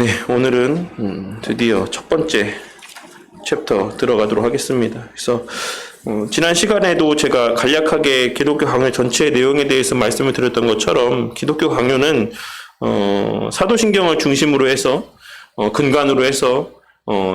네, 오늘은 드디어 첫 번째 챕터 들어가도록 하겠습니다. 그래서 지난 시간에도 제가 간략하게 기독교 강요 전체의 내용에 대해서 말씀을 드렸던 것처럼 기독교 강요는 사도신경을 중심으로 해서 근간으로 해서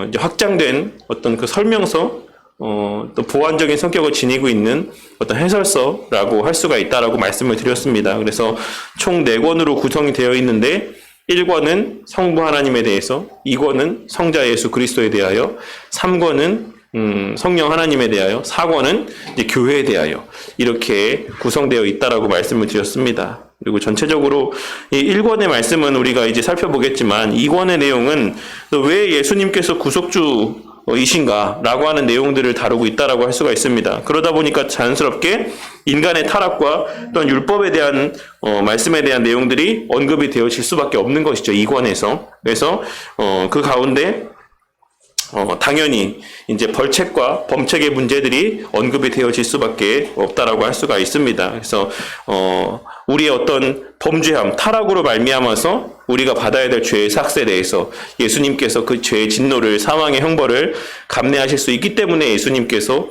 이제 확장된 어떤 그 설명서 또 보완적인 성격을 지니고 있는 어떤 해설서라고 할 수가 있다라고 말씀을 드렸습니다. 그래서 총 4권으로 구성이 되어 있는데 1권은 성부 하나님에 대해서, 2권은 성자 예수 그리스도에 대하여, 3권은 성령 하나님에 대하여, 4권은 이제 교회에 대하여 이렇게 구성되어 있다라고 말씀을 드렸습니다. 그리고 전체적으로 이 1권의 말씀은 우리가 이제 살펴보겠지만 2권의 내용은 왜 예수님께서 구속주이신가 라고 하는 내용들을 다루고 있다라고 할 수가 있습니다. 그러다 보니까 자연스럽게 인간의 타락과 또한 율법에 대한 말씀에 대한 내용들이 언급이 되어질 수밖에 없는 것이죠. 2권에서. 그래서 그 가운데 당연히 이제 벌책과 범책의 문제들이 언급이 되어질 수밖에 없다라고 할 수가 있습니다. 그래서 우리의 어떤 범죄함, 타락으로 말미암아서 우리가 받아야 될 죄의 삭세에 대해서 예수님께서 그 죄의 진노를, 사망의 형벌을 감내하실 수 있기 때문에 예수님께서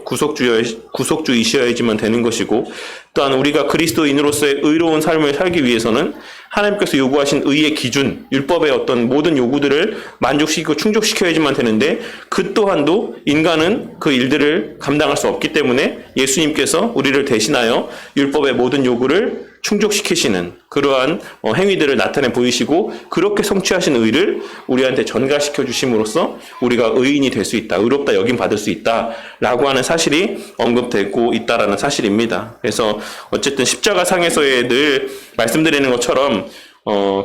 구속주이셔야지만 되는 것이고, 또한 우리가 그리스도인으로서의 의로운 삶을 살기 위해서는 하나님께서 요구하신 의의 기준, 율법의 어떤 모든 요구들을 만족시키고 충족시켜야지만 되는데, 그 또한도 인간은 그 일들을 감당할 수 없기 때문에 예수님께서 우리를 대신하여 율법의 모든 요구를 충족시키시는 그러한 행위들을 나타내 보이시고, 그렇게 성취하신 의를 우리한테 전가시켜 주심으로써 우리가 의인이 될 수 있다, 의롭다 여김 받을 수 있다라고 하는 사실이 언급되고 있다라는 사실입니다. 그래서 어쨌든 십자가상에서의 늘 말씀드리는 것처럼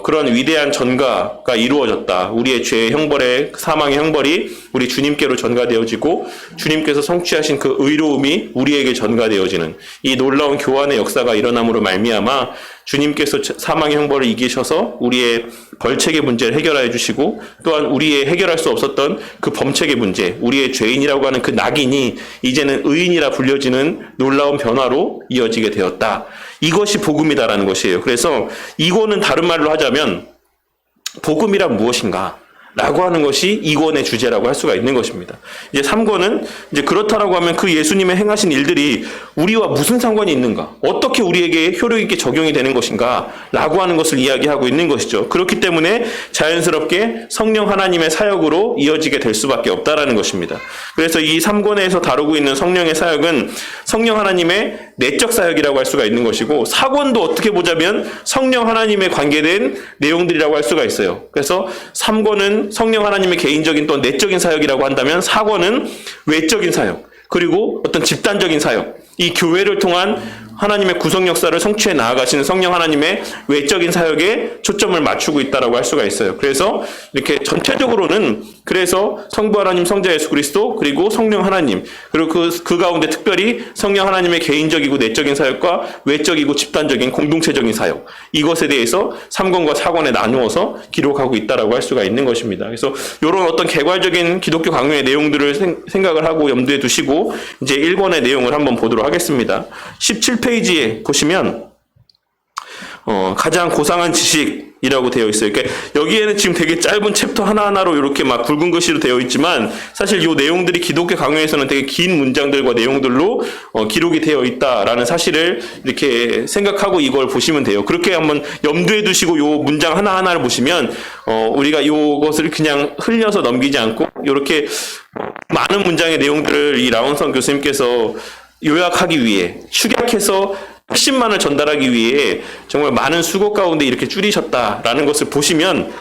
그런 위대한 전가가 이루어졌다. 우리의 죄의 형벌의, 사망의 형벌이 우리 주님께로 전가되어지고 주님께서 성취하신 그 의로움이 우리에게 전가되어지는 이 놀라운 교환의 역사가 일어남으로 말미암아 주님께서 사망의 형벌을 이기셔서 우리의 벌책의 문제를 해결해 주시고, 또한 우리의 해결할 수 없었던 그 범책의 문제, 우리의 죄인이라고 하는 그 낙인이 이제는 의인이라 불려지는 놀라운 변화로 이어지게 되었다. 이것이 복음이다라는 것이에요. 그래서 이거는 다른 말로 하자면 복음이란 무엇인가? 라고 하는 것이 2권의 주제라고 할 수가 있는 것입니다. 이제 3권은 이제 그렇다라고 하면 그 예수님의 행하신 일들이 우리와 무슨 상관이 있는가? 어떻게 우리에게 효력 있게 적용이 되는 것인가? 라고 하는 것을 이야기하고 있는 것이죠. 그렇기 때문에 자연스럽게 성령 하나님의 사역으로 이어지게 될 수밖에 없다라는 것입니다. 그래서 이 3권에서 다루고 있는 성령의 사역은 성령 하나님의 내적 사역이라고 할 수가 있는 것이고, 4권도 어떻게 보자면 성령 하나님에 관계된 내용들이라고 할 수가 있어요. 그래서 3권은 성령 하나님의 개인적인 또 내적인 사역이라고 한다면, 4권은 외적인 사역, 그리고 어떤 집단적인 사역, 이 교회를 통한 하나님의 구속 역사를 성취해 나아가시는 성령 하나님의 외적인 사역에 초점을 맞추고 있다라고 할 수가 있어요. 그래서 이렇게 전체적으로는 그래서 성부 하나님, 성자 예수 그리스도, 그리고 성령 하나님, 그리고 그 가운데 특별히 성령 하나님의 개인적이고 내적인 사역과 외적이고 집단적인 공동체적인 사역, 이것에 대해서 3권과 4권에 나누어서 기록하고 있다라고 할 수가 있는 것입니다. 그래서 이런 어떤 개괄적인 기독교 강요의 내용들을 생각을 하고 염두에 두시고 이제 1권의 내용을 한번 보도록 하겠습니다. 17페이지에 보시면 가장 고상한 지식이라고 되어 있어요. 그러니까 여기에는 지금 되게 짧은 챕터 하나하나로 이렇게 막 굵은 글씨로 되어 있지만, 사실 이 내용들이 기독교 강요에서는 되게 긴 문장들과 내용들로 기록이 되어 있다라는 사실을 이렇게 생각하고 이걸 보시면 돼요. 그렇게 한번 염두에 두시고 이 문장 하나하나를 보시면 우리가 이것을 그냥 흘려서 넘기지 않고 이렇게 많은 문장의 내용들을 이 라운선 교수님께서 요약하기 위해, 축약해서 핵심만을 전달하기 위해 정말 많은 수고 가운데 이렇게 줄이셨다라는 것을 보시면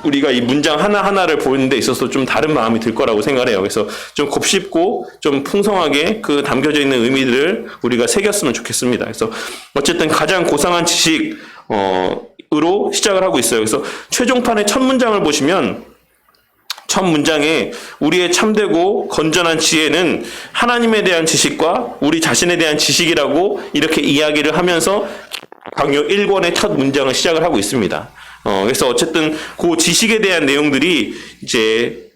우리가 이 문장 하나하나를 보는 데 있어서 좀 다른 마음이 들 거라고 생각을 해요. 그래서 좀 곱씹고 좀 풍성하게 그 담겨져 있는 의미들을 우리가 새겼으면 좋겠습니다. 그래서 어쨌든 가장 고상한 지식으로 시작을 하고 있어요. 그래서 최종판의 첫 문장을 보시면 첫 문장에 우리의 참되고 건전한 지혜는 하나님에 대한 지식과 우리 자신에 대한 지식이라고 이렇게 이야기를 하면서 강요 1권의 첫 문장을 시작을 하고 있습니다. 그래서 어쨌든 그 지식에 대한 내용들이 이제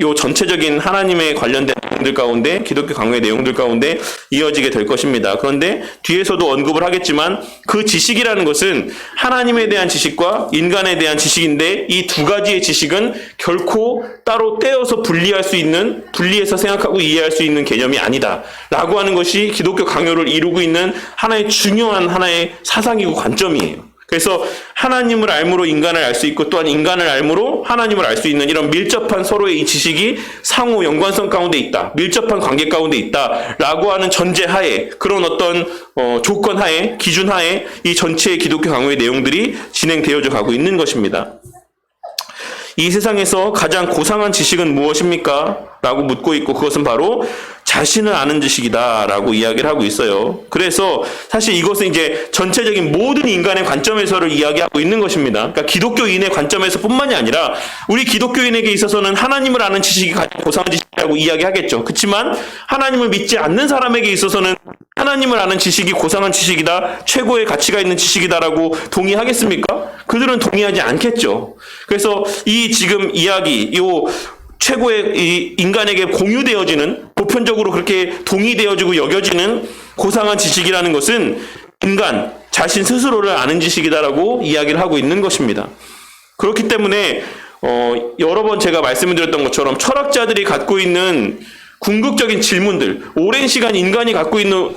요 전체적인 하나님에 관련된 내용들 가운데, 기독교 강요의 내용들 가운데 이어지게 될 것입니다. 그런데 뒤에서도 언급을 하겠지만 그 지식이라는 것은 하나님에 대한 지식과 인간에 대한 지식인데, 이 두 가지의 지식은 결코 따로 떼어서 분리해서 생각하고 이해할 수 있는 개념이 아니다 라고 하는 것이 기독교 강요를 이루고 있는 하나의 중요한 하나의 사상이고 관점이에요. 그래서 하나님을 알므로 인간을 알 수 있고, 또한 인간을 알므로 하나님을 알 수 있는 이런 밀접한 서로의 이 지식이 상호 연관성 가운데 있다, 밀접한 관계 가운데 있다라고 하는 전제하에, 그런 어떤 조건하에, 기준하에 이 전체의 기독교 강요의 내용들이 진행되어져 가고 있는 것입니다. 이 세상에서 가장 고상한 지식은 무엇입니까? 라고 묻고 있고, 그것은 바로 자신을 아는 지식이다 라고 이야기를 하고 있어요. 그래서 사실 이것은 이제 전체적인 모든 인간의 관점에서를 이야기하고 있는 것입니다. 그러니까 기독교인의 관점에서 뿐만이 아니라 우리 기독교인에게 있어서는 하나님을 아는 지식이 가장 고상한 지식이라고 이야기하겠죠. 그렇지만 하나님을 믿지 않는 사람에게 있어서는 하나님을 아는 지식이 고상한 지식이다, 최고의 가치가 있는 지식이다라고 동의하겠습니까? 그들은 동의하지 않겠죠. 그래서 이 지금 이야기, 요 최고의 이 인간에게 공유되어지는, 보편적으로 그렇게 동의되어지고 여겨지는 고상한 지식이라는 것은 인간 자신 스스로를 아는 지식이다라고 이야기를 하고 있는 것입니다. 그렇기 때문에 여러 번 제가 말씀을 드렸던 것처럼 철학자들이 갖고 있는 궁극적인 질문들, 오랜 시간 인간이 갖고 있는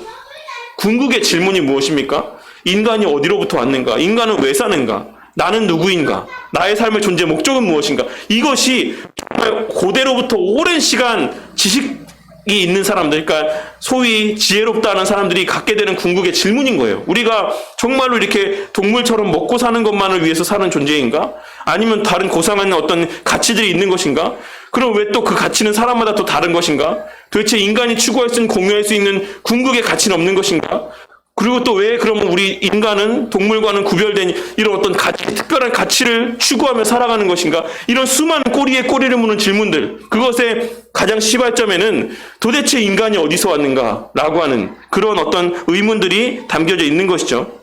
궁극의 질문이 무엇입니까? 인간이 어디로부터 왔는가? 인간은 왜 사는가? 나는 누구인가? 나의 삶의 존재 목적은 무엇인가? 이것이 정말 고대로부터 오랜 시간 지식이 있는 사람들, 그러니까 소위 지혜롭다는 사람들이 갖게 되는 궁극의 질문인 거예요. 우리가 정말로 이렇게 동물처럼 먹고 사는 것만을 위해서 사는 존재인가? 아니면 다른 고상한 어떤 가치들이 있는 것인가? 그럼 왜 또 그 가치는 사람마다 또 다른 것인가? 도대체 인간이 추구할 수 있는, 공유할 수 있는 궁극의 가치는 없는 것인가? 그리고 또 왜 그러면 우리 인간은 동물과는 구별된 이런 어떤 특별한 가치를 추구하며 살아가는 것인가? 이런 수많은 꼬리에 꼬리를 무는 질문들, 그것의 가장 시발점에는 도대체 인간이 어디서 왔는가라고 하는 그런 어떤 의문들이 담겨져 있는 것이죠.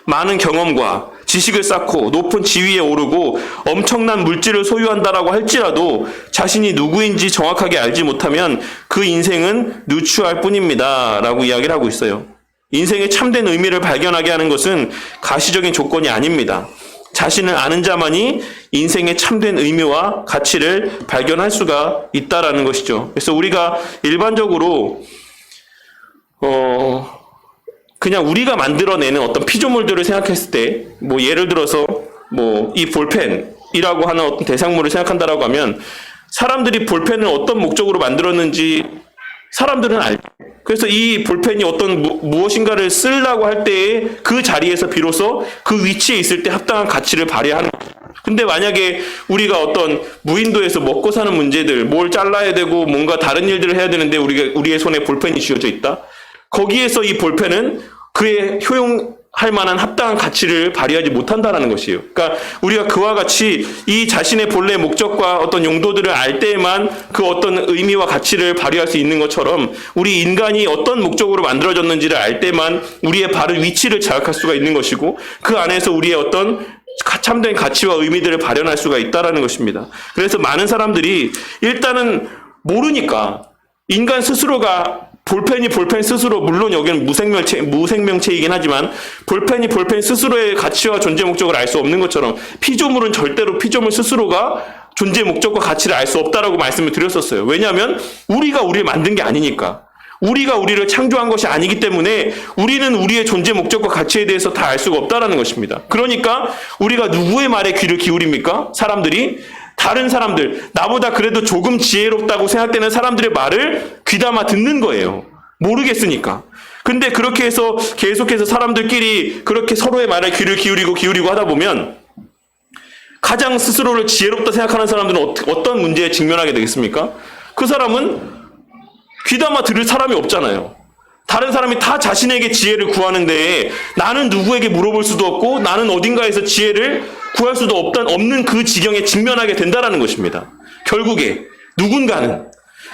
많은 경험과 지식을 쌓고 높은 지위에 오르고 엄청난 물질을 소유한다라고 할지라도 자신이 누구인지 정확하게 알지 못하면 그 인생은 누추할 뿐입니다 라고 이야기를 하고 있어요. 인생의 참된 의미를 발견하게 하는 것은 가시적인 조건이 아닙니다. 자신을 아는 자만이 인생의 참된 의미와 가치를 발견할 수가 있다라는 것이죠. 그래서 우리가 일반적으로 그냥 우리가 만들어내는 어떤 피조물들을 생각했을 때, 뭐 예를 들어서 뭐 이 볼펜이라고 하는 어떤 대상물을 생각한다라고 하면 사람들이 볼펜을 어떤 목적으로 만들었는지 사람들은 알죠. 그래서 이 볼펜이 어떤 무엇인가를 쓰려고 할 때에 그 자리에서 비로소 그 위치에 있을 때 합당한 가치를 발휘하는 거죠. 근데 만약에 우리가 어떤 무인도에서 먹고 사는 문제들, 뭘 잘라야 되고 뭔가 다른 일들을 해야 되는데 우리의 손에 볼펜이 쥐어져 있다? 거기에서 이 볼펜은 그의 효용할 만한 합당한 가치를 발휘하지 못한다는 것이에요. 그러니까 우리가 그와 같이 이 자신의 본래 목적과 어떤 용도들을 알 때에만 그 어떤 의미와 가치를 발휘할 수 있는 것처럼, 우리 인간이 어떤 목적으로 만들어졌는지를 알 때만 우리의 바른 위치를 자각할 수가 있는 것이고, 그 안에서 우리의 어떤 참된 가치와 의미들을 발현할 수가 있다는 것입니다. 그래서 많은 사람들이 일단은 모르니까 인간 스스로가 볼펜이 볼펜 스스로, 물론 여기는 무생명체이긴 하지만 볼펜이 볼펜 스스로의 가치와 존재 목적을 알 수 없는 것처럼 피조물은 절대로 피조물 스스로가 존재 목적과 가치를 알 수 없다라고 말씀을 드렸었어요. 왜냐하면 우리가 우리를 만든 게 아니니까. 우리가 우리를 창조한 것이 아니기 때문에 우리는 우리의 존재 목적과 가치에 대해서 다 알 수가 없다라는 것입니다. 그러니까 우리가 누구의 말에 귀를 기울입니까? 사람들이 다른 사람들, 나보다 그래도 조금 지혜롭다고 생각되는 사람들의 말을 귀담아 듣는 거예요. 모르겠으니까. 근데 그렇게 해서 계속해서 사람들끼리 그렇게 서로의 말에 귀를 기울이고 하다 보면 가장 스스로를 지혜롭다 생각하는 사람들은 어떤 문제에 직면하게 되겠습니까? 그 사람은 귀담아 들을 사람이 없잖아요. 다른 사람이 다 자신에게 지혜를 구하는데 나는 누구에게 물어볼 수도 없고 나는 어딘가에서 지혜를 구할 수도 없는 그 지경에 직면하게 된다는 것입니다. 결국에 누군가는.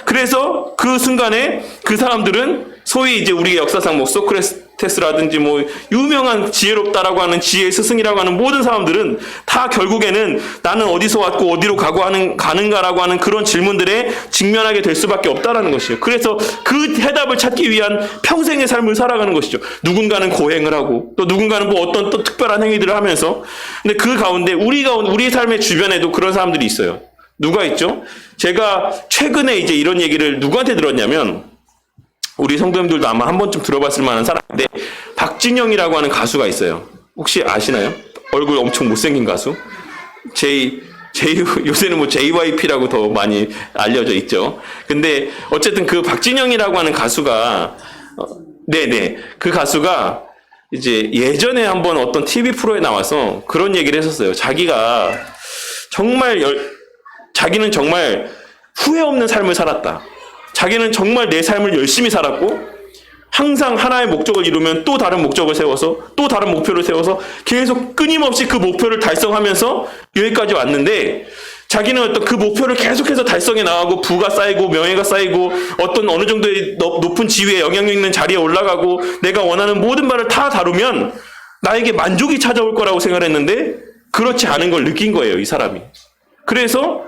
그래서 그 순간에 그 사람들은 소위 이제 우리의 역사상 뭐 소크라테스 소크라테스라든지 뭐 유명한 지혜롭다라고 하는 지혜의 스승이라고 하는 모든 사람들은 다 결국에는 나는 어디서 왔고 어디로 가는가라고 하는 그런 질문들에 직면하게 될 수밖에 없다라는 것이에요. 그래서 그 해답을 찾기 위한 평생의 삶을 살아가는 것이죠. 누군가는 고행을 하고 또 누군가는 뭐 어떤 또 특별한 행위들을 하면서, 근데 그 가운데 우리 삶의 주변에도 그런 사람들이 있어요. 누가 있죠? 제가 최근에 이제 이런 얘기를 누구한테 들었냐면, 우리 성도님들도 아마 한 번쯤 들어봤을 만한 사람인데, 박진영이라고 하는 가수가 있어요. 혹시 아시나요? 얼굴 엄청 못생긴 가수. 요새는 뭐 JYP라고 더 많이 알려져 있죠. 근데 어쨌든 그 박진영이라고 하는 가수가, 그 가수가 이제 예전에 한번 어떤 TV 프로에 나와서 그런 얘기를 했었어요. 자기는 정말 후회 없는 삶을 살았다. 자기는 정말 내 삶을 열심히 살았고, 항상 하나의 목적을 이루면 또 다른 목적을 세워서 또 다른 목표를 세워서 계속 끊임없이 그 목표를 달성하면서 여기까지 왔는데, 자기는 어떤 그 목표를 계속해서 달성해 나가고 부가 쌓이고 명예가 쌓이고 어떤 어느 정도의 높은 지위에 영향력 있는 자리에 올라가고 내가 원하는 모든 바를 다 다루면 나에게 만족이 찾아올 거라고 생각했는데 그렇지 않은 걸 느낀 거예요, 이 사람이. 그래서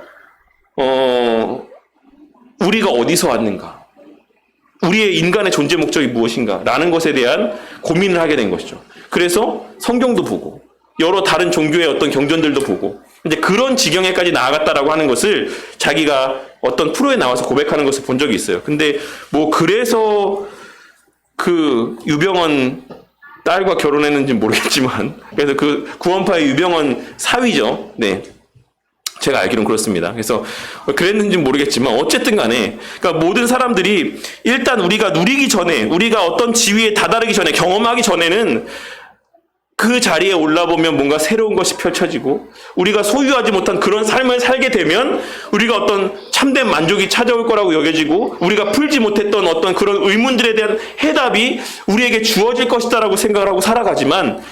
우리가 어디서 왔는가? 우리의 인간의 존재 목적이 무엇인가? 라는 것에 대한 고민을 하게 된 것이죠. 그래서 성경도 보고 여러 다른 종교의 어떤 경전들도 보고 이제 그런 지경에까지 나아갔다라고 하는 것을 자기가 어떤 프로에 나와서 고백하는 것을 본 적이 있어요. 근데 뭐 그래서 그 유병헌 딸과 결혼했는지 모르겠지만, 그래서 그 구원파의 유병헌 사위죠. 네. 제가 알기로는 그렇습니다. 그래서 그랬는지는 모르겠지만 어쨌든 간에, 그러니까 모든 사람들이 일단 우리가 누리기 전에, 우리가 어떤 지위에 다다르기 전에, 경험하기 전에는 그 자리에 올라보면 뭔가 새로운 것이 펼쳐지고, 우리가 소유하지 못한 그런 삶을 살게 되면 우리가 어떤 참된 만족이 찾아올 거라고 여겨지고, 우리가 풀지 못했던 어떤 그런 의문들에 대한 해답이 우리에게 주어질 것이다라고 생각을 하고 살아가지만,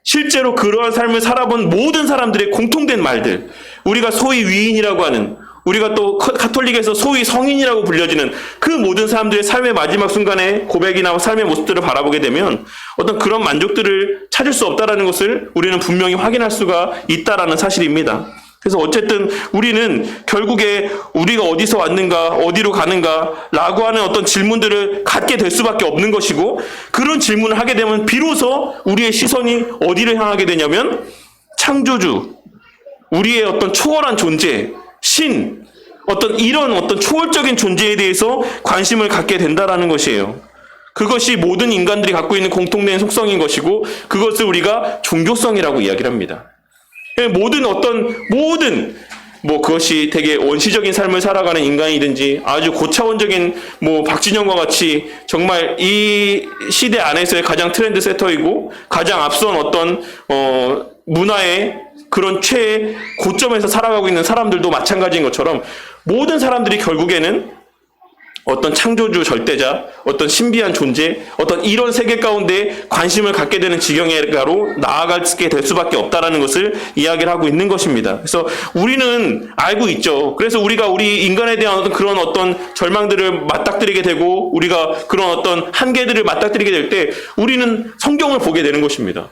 실제로 그러한 삶을 살아본 모든 사람들의 공통된 말들, 우리가 소위 위인이라고 하는, 우리가 또 가톨릭에서 소위 성인이라고 불려지는 그 모든 사람들의 삶의 마지막 순간에 고백이나 삶의 모습들을 바라보게 되면 어떤 그런 만족들을 찾을 수 없다는 것을 우리는 분명히 확인할 수가 있다는 사실입니다. 그래서 어쨌든 우리는 결국에 우리가 어디서 왔는가, 어디로 가는가 라고 하는 어떤 질문들을 갖게 될 수밖에 없는 것이고, 그런 질문을 하게 되면 비로소 우리의 시선이 어디를 향하게 되냐면 창조주, 우리의 어떤 초월한 존재, 신, 이런 어떤 초월적인 존재에 대해서 관심을 갖게 된다라는 것이에요. 그것이 모든 인간들이 갖고 있는 공통된 속성인 것이고, 그것을 우리가 종교성이라고 이야기를 합니다. 그것이 되게 원시적인 삶을 살아가는 인간이든지 아주 고차원적인 박진영과 같이 정말 이 시대 안에서의 가장 트렌드 세터이고 가장 앞선 어떤 문화의 그런 최 고점에서 살아가고 있는 사람들도 마찬가지인 것처럼, 모든 사람들이 결국에는 어떤 창조주 절대자, 어떤 신비한 존재, 어떤 이런 세계 가운데 관심을 갖게 되는 지경으로 나아가게 될 수밖에 없다라는 것을 이야기를 하고 있는 것입니다. 그래서 우리는 알고 있죠. 그래서 우리가 우리 인간에 대한 그런 어떤 절망들을 맞닥뜨리게 되고, 우리가 그런 어떤 한계들을 맞닥뜨리게 될 때 우리는 성경을 보게 되는 것입니다.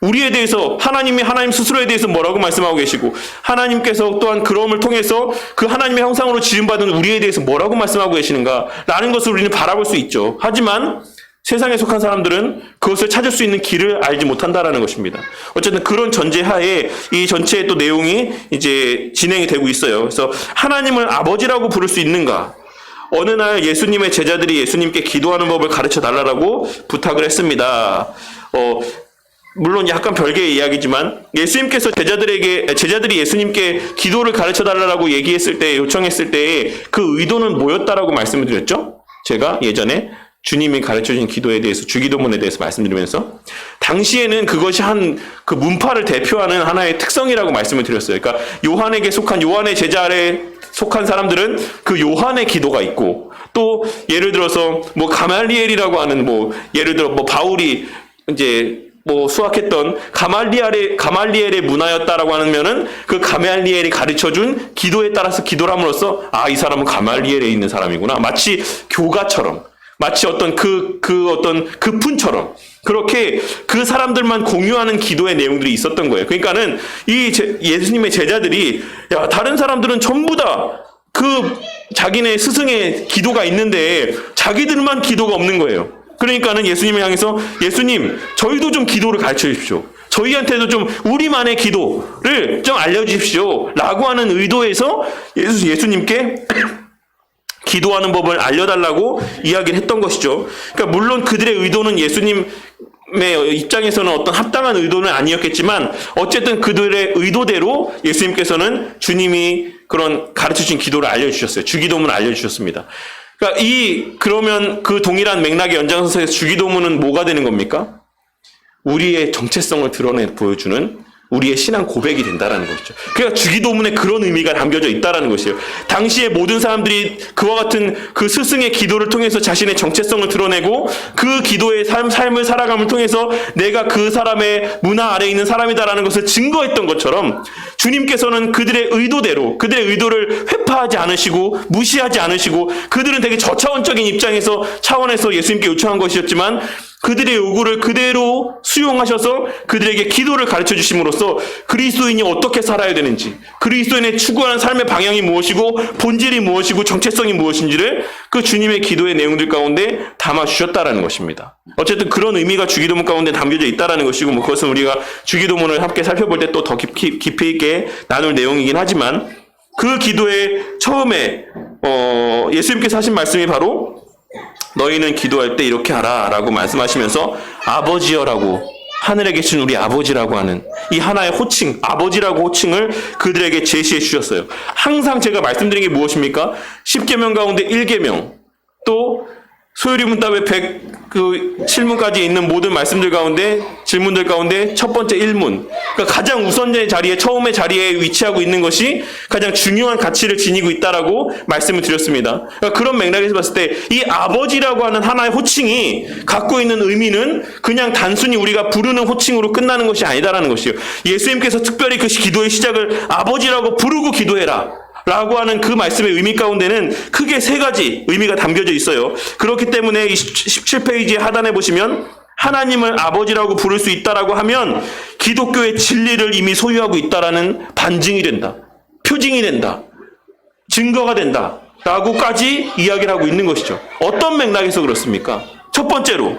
우리에 대해서 하나님 스스로에 대해서 뭐라고 말씀하고 계시고, 하나님께서 또한 그럼을 통해서 그 하나님의 형상으로 지음받은 우리에 대해서 뭐라고 말씀하고 계시는가 라는 것을 우리는 바라볼 수 있죠. 하지만 세상에 속한 사람들은 그것을 찾을 수 있는 길을 알지 못한다라는 것입니다. 어쨌든 그런 전제하에 이 전체의 또 내용이 이제 진행이 되고 있어요. 그래서 하나님을 아버지라고 부를 수 있는가? 어느 날 예수님의 제자들이 예수님께 기도하는 법을 가르쳐 달라고 부탁을 했습니다. 물론 약간 별개의 이야기지만, 예수님께서 제자들이 예수님께 기도를 가르쳐 달라고 요청했을 때 그 의도는 뭐였다라고 말씀을 드렸죠? 제가 예전에 주님이 가르쳐 주신 기도에 대해서, 주기도문에 대해서 말씀드리면서 당시에는 그것이 그 문파를 대표하는 하나의 특성이라고 말씀을 드렸어요. 그러니까 요한의 제자 아래 속한 사람들은 그 요한의 기도가 있고, 또 예를 들어서 가말리엘이라고 하는 예를 들어 바울이 이제 수학했던 가말리엘의 문화였다라고 하면은 그 가말리엘이 가르쳐준 기도에 따라서 기도를 함으로써 이 사람은 가말리엘에 있는 사람이구나. 마치 교가처럼, 마치 어떤 어떤 푼처럼 그렇게 그 사람들만 공유하는 기도의 내용들이 있었던 거예요. 그러니까는 예수님의 제자들이 야, 다른 사람들은 전부 다 자기네 스승의 기도가 있는데 자기들만 기도가 없는 거예요. 그러니까는 예수님을 향해서 예수님, 저희도 좀 기도를 가르쳐 주십시오. 저희한테도 좀 우리만의 기도를 좀 알려주십시오. 라고 하는 의도에서 예수님께 기도하는 법을 알려달라고 이야기를 했던 것이죠. 그러니까 물론 그들의 의도는 예수님의 입장에서는 어떤 합당한 의도는 아니었겠지만 어쨌든 그들의 의도대로 예수님께서는 주님이 그런 가르쳐주신 기도를 알려주셨어요. 주기도문을 알려주셨습니다. 그러니까 그러면 그 동일한 맥락의 연장선에서 주기도문은 뭐가 되는 겁니까? 우리의 정체성을 보여주는 우리의 신앙 고백이 된다라는 것이죠. 그러니까 주기도문에 그런 의미가 담겨져 있다라는 것이에요. 당시에 모든 사람들이 그와 같은 그 스승의 기도를 통해서 자신의 정체성을 드러내고 그 기도의 삶을 살아감을 통해서 내가 그 사람의 문화 아래에 있는 사람이다라는 것을 증거했던 것처럼 주님께서는 그들의 의도대로 그들의 의도를 회파하지 않으시고 무시하지 않으시고 그들은 되게 저차원적인 차원에서 예수님께 요청한 것이었지만 그들의 요구를 그대로 수용하셔서 그들에게 기도를 가르쳐 주심으로써 그리스도인이 어떻게 살아야 되는지, 그리스도인의 추구하는 삶의 방향이 무엇이고 본질이 무엇이고 정체성이 무엇인지를 그 주님의 기도의 내용들 가운데 담아 주셨다라는 것입니다. 어쨌든 그런 의미가 주기도문 가운데 담겨져 있다라는 것이고 그것은 우리가 주기도문을 함께 살펴볼 때 또 더 깊이 있게 나눌 내용이긴 하지만 그 기도의 처음에 예수님께서 하신 말씀이 바로 너희는 기도할 때 이렇게 하라 라고 말씀하시면서 아버지여라고 하늘에 계신 우리 아버지라고 하는 이 하나의 호칭, 아버지라고 호칭을 그들에게 제시해 주셨어요. 항상 제가 말씀드린 게 무엇입니까? 10계명 가운데 1계명, 또 소요리 문답의 107문까지 있는 모든 말씀들 가운데, 질문들 가운데 첫 번째 1문. 그러니까 가장 우선의 자리에, 처음의 자리에 위치하고 있는 것이 가장 중요한 가치를 지니고 있다라고 말씀을 드렸습니다. 그러니까 그런 맥락에서 봤을 때 이 아버지라고 하는 하나의 호칭이 갖고 있는 의미는 그냥 단순히 우리가 부르는 호칭으로 끝나는 것이 아니다라는 것이에요. 예수님께서 특별히 그 기도의 시작을 아버지라고 부르고 기도해라 라고 하는 그 말씀의 의미 가운데는 크게 세 가지 의미가 담겨져 있어요. 그렇기 때문에 17페이지 하단에 보시면 하나님을 아버지라고 부를 수 있다라고 하면 기독교의 진리를 이미 소유하고 있다라는 반증이 된다. 표징이 된다. 증거가 된다. 라고까지 이야기를 하고 있는 것이죠. 어떤 맥락에서 그렇습니까? 첫 번째로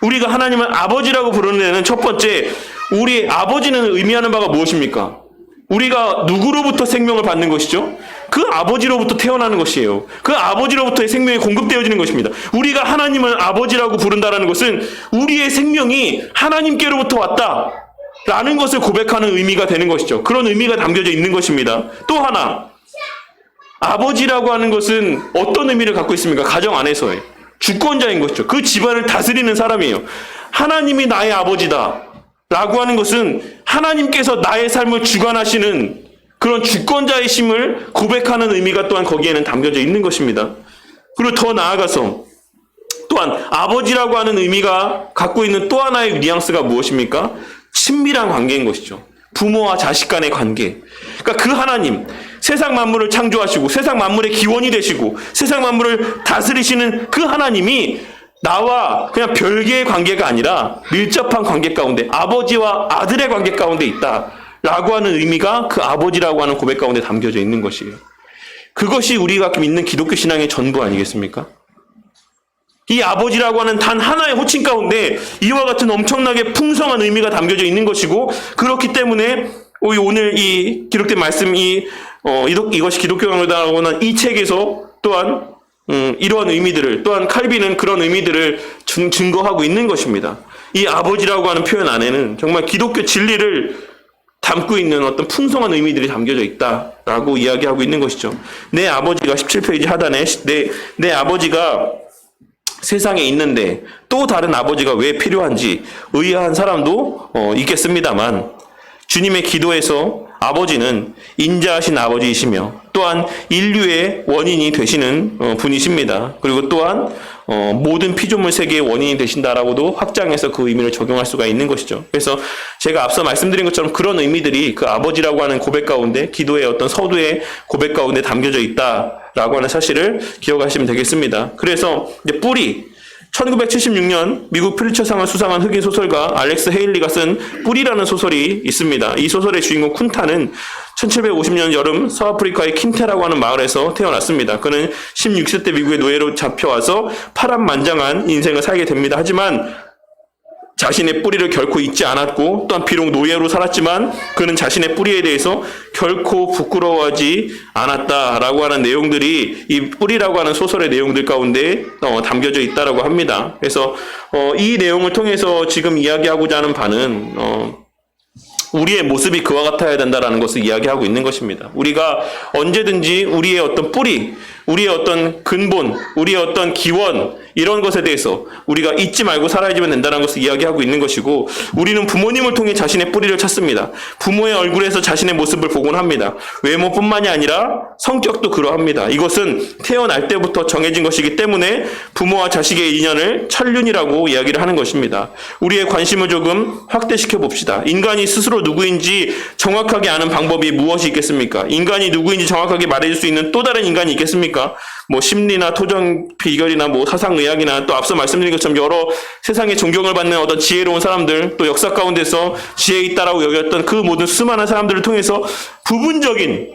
우리가 하나님을 아버지라고 부르는 데는 첫 번째 우리 아버지는 의미하는 바가 무엇입니까? 우리가 누구로부터 생명을 받는 것이죠? 그 아버지로부터 태어나는 것이에요. 그 아버지로부터의 생명이 공급되어지는 것입니다. 우리가 하나님을 아버지라고 부른다는 것은 우리의 생명이 하나님께로부터 왔다라는 것을 고백하는 의미가 되는 것이죠. 그런 의미가 담겨져 있는 것입니다. 또 하나, 아버지라고 하는 것은 어떤 의미를 갖고 있습니까? 가정 안에서의 주권자인 것이죠. 그 집안을 다스리는 사람이에요. 하나님이 나의 아버지다 라고 하는 것은 하나님께서 나의 삶을 주관하시는 그런 주권자의 심을 고백하는 의미가 또한 거기에는 담겨져 있는 것입니다. 그리고 더 나아가서 또한 아버지라고 하는 의미가 갖고 있는 또 하나의 뉘앙스가 무엇입니까? 친밀한 관계인 것이죠. 부모와 자식 간의 관계. 그러니까 그 하나님, 세상 만물을 창조하시고 세상 만물의 기원이 되시고 세상 만물을 다스리시는 그 하나님이 나와 그냥 별개의 관계가 아니라 밀접한 관계 가운데 아버지와 아들의 관계 가운데 있다라고 하는 의미가 그 아버지라고 하는 고백 가운데 담겨져 있는 것이에요. 그것이 우리가 믿는 기독교 신앙의 전부 아니겠습니까? 이 아버지라고 하는 단 하나의 호칭 가운데 이와 같은 엄청나게 풍성한 의미가 담겨져 있는 것이고 그렇기 때문에 오늘 이 기록된 말씀이 이것이 기독교 강요다라고 하는 이 책에서 또한 이러한 의미들을 또한 칼빈은 그런 의미들을 증거하고 있는 것입니다. 이 아버지라고 하는 표현 안에는 정말 기독교 진리를 담고 있는 어떤 풍성한 의미들이 담겨져 있다라고 이야기하고 있는 것이죠. 내 아버지가 17페이지 하단에 내 아버지가 세상에 있는데 또 다른 아버지가 왜 필요한지 의아한 사람도 있겠습니다만 주님의 기도에서 아버지는 인자하신 아버지이시며 또한 인류의 원인이 되시는 분이십니다. 그리고 또한 모든 피조물 세계의 원인이 되신다라고도 확장해서 그 의미를 적용할 수가 있는 것이죠. 그래서 제가 앞서 말씀드린 것처럼 그런 의미들이 그 아버지라고 하는 고백 가운데 기도의 어떤 서두의 고백 가운데 담겨져 있다라고 하는 사실을 기억하시면 되겠습니다. 그래서 이제 뿌리, 1976년 미국 퓰리처상을 수상한 흑인 소설가 알렉스 헤일리가 쓴 뿌리라는 소설이 있습니다. 이 소설의 주인공 쿤타는 1750년 여름 서아프리카의 킨테라고 하는 마을에서 태어났습니다. 그는 16세 때 미국의 노예로 잡혀와서 파란만장한 인생을 살게 됩니다. 하지만 자신의 뿌리를 결코 잊지 않았고, 또한 비록 노예로 살았지만 그는 자신의 뿌리에 대해서 결코 부끄러워하지 않았다라고 하는 내용들이 이 뿌리라고 하는 소설의 내용들 가운데 담겨져 있다라고 합니다. 그래서 이 내용을 통해서 지금 이야기하고자 하는 바는 우리의 모습이 그와 같아야 된다라는 것을 이야기하고 있는 것입니다. 우리가 언제든지 우리의 어떤 뿌리, 우리의 어떤 근본, 우리의 어떤 기원, 이런 것에 대해서 우리가 잊지 말고 살아야지만 된다는 것을 이야기하고 있는 것이고, 우리는 부모님을 통해 자신의 뿌리를 찾습니다. 부모의 얼굴에서 자신의 모습을 보곤 합니다. 외모뿐만이 아니라 성격도 그러합니다. 이것은 태어날 때부터 정해진 것이기 때문에 부모와 자식의 인연을 천륜이라고 이야기를 하는 것입니다. 우리의 관심을 조금 확대시켜 봅시다. 인간이 스스로 누구인지 정확하게 아는 방법이 무엇이 있겠습니까? 인간이 누구인지 정확하게 말해줄 수 있는 또 다른 인간이 있겠습니까? 뭐 심리나 토정 비결이나 뭐 사상의학이나 또 앞서 말씀드린 것처럼 여러 세상의 존경을 받는 어떤 지혜로운 사람들, 또 역사 가운데서 지혜 있다라고 여겼던 그 모든 수많은 사람들을 통해서 부분적인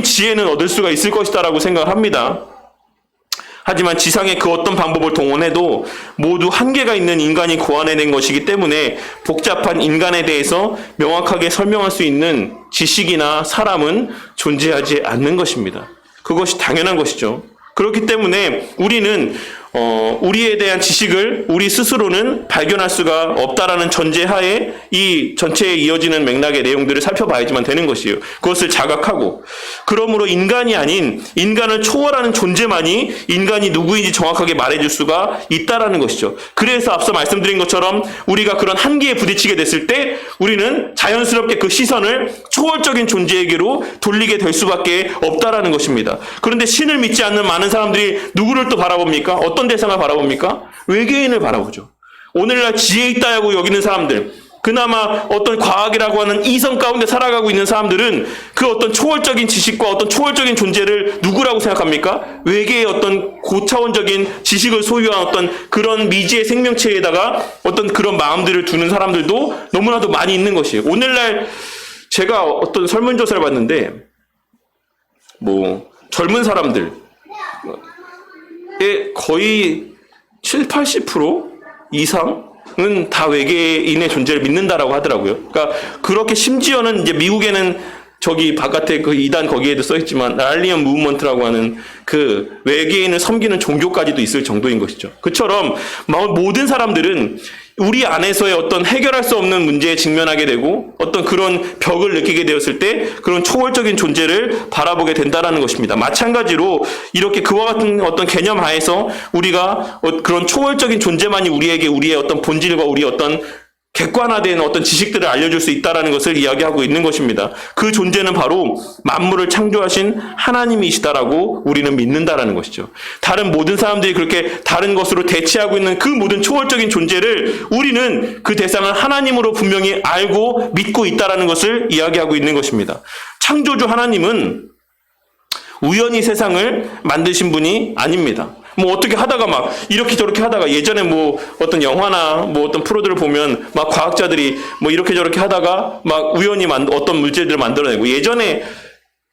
지혜는 얻을 수가 있을 것이다라고 생각을 합니다. 하지만 지상의 그 어떤 방법을 동원해도 모두 한계가 있는 인간이 고안해낸 것이기 때문에 복잡한 인간에 대해서 명확하게 설명할 수 있는 지식이나 사람은 존재하지 않는 것입니다. 그것이 당연한 것이죠. 그렇기 때문에 우리는 우리에 대한 지식을 우리 스스로는 발견할 수가 없다라는 전제하에 이 전체에 이어지는 맥락의 내용들을 살펴봐야지만 되는 것이에요. 그것을 자각하고, 그러므로 인간이 아닌 인간을 초월하는 존재만이 인간이 누구인지 정확하게 말해줄 수가 있다라는 것이죠. 그래서 앞서 말씀드린 것처럼 우리가 그런 한계에 부딪히게 됐을 때 우리는 자연스럽게 그 시선을 초월적인 존재에게로 돌리게 될 수밖에 없다라는 것입니다. 그런데 신을 믿지 않는 많은 사람들이 누구를 또 바라봅니까? 어떤 대상을 바라봅니까? 외계인을 바라보죠. 오늘날 지혜 있다고 여기는 사람들, 그나마 어떤 과학이라고 하는 이성 가운데 살아가고 있는 사람들은 그 어떤 초월적인 지식과 어떤 초월적인 존재를 누구라고 생각합니까? 외계의 어떤 고차원적인 지식을 소유한 어떤 그런 미지의 생명체에다가 어떤 그런 마음들을 두는 사람들도 너무나도 많이 있는 것이에요. 오늘날 제가 어떤 설문조사를 봤는데, 뭐 젊은 사람들 거의 70-80% 이상은 다 외계인의 존재를 믿는다라고 하더라고요. 그러니까 그렇게 심지어는 이제 미국에는 저기 바깥에 그 이단 거기에도 써있지만 알리언 무브먼트라고 하는 그 외계인을 섬기는 종교까지도 있을 정도인 것이죠. 그처럼 모든 사람들은 우리 안에서의 어떤 해결할 수 없는 문제에 직면하게 되고 어떤 그런 벽을 느끼게 되었을 때 그런 초월적인 존재를 바라보게 된다는 것입니다. 마찬가지로 이렇게 그와 같은 어떤 개념 하에서 우리가 그런 초월적인 존재만이 우리에게 우리의 어떤 본질과 우리의 어떤 객관화된 어떤 지식들을 알려줄 수 있다는 것을 이야기하고 있는 것입니다. 그 존재는 바로 만물을 창조하신 하나님이시다라고 우리는 믿는다라는 것이죠. 다른 모든 사람들이 그렇게 다른 것으로 대체하고 있는 그 모든 초월적인 존재를 우리는 그 대상을 하나님으로 분명히 알고 믿고 있다라는 것을 이야기하고 있는 것입니다. 창조주 하나님은 우연히 세상을 만드신 분이 아닙니다. 뭐 어떻게 하다가 막 이렇게 저렇게 하다가 예전에 뭐 어떤 영화나 뭐 어떤 프로들을 보면 막 과학자들이 뭐 이렇게 저렇게 하다가 막 우연히 어떤 물질들을 만들어내고, 예전에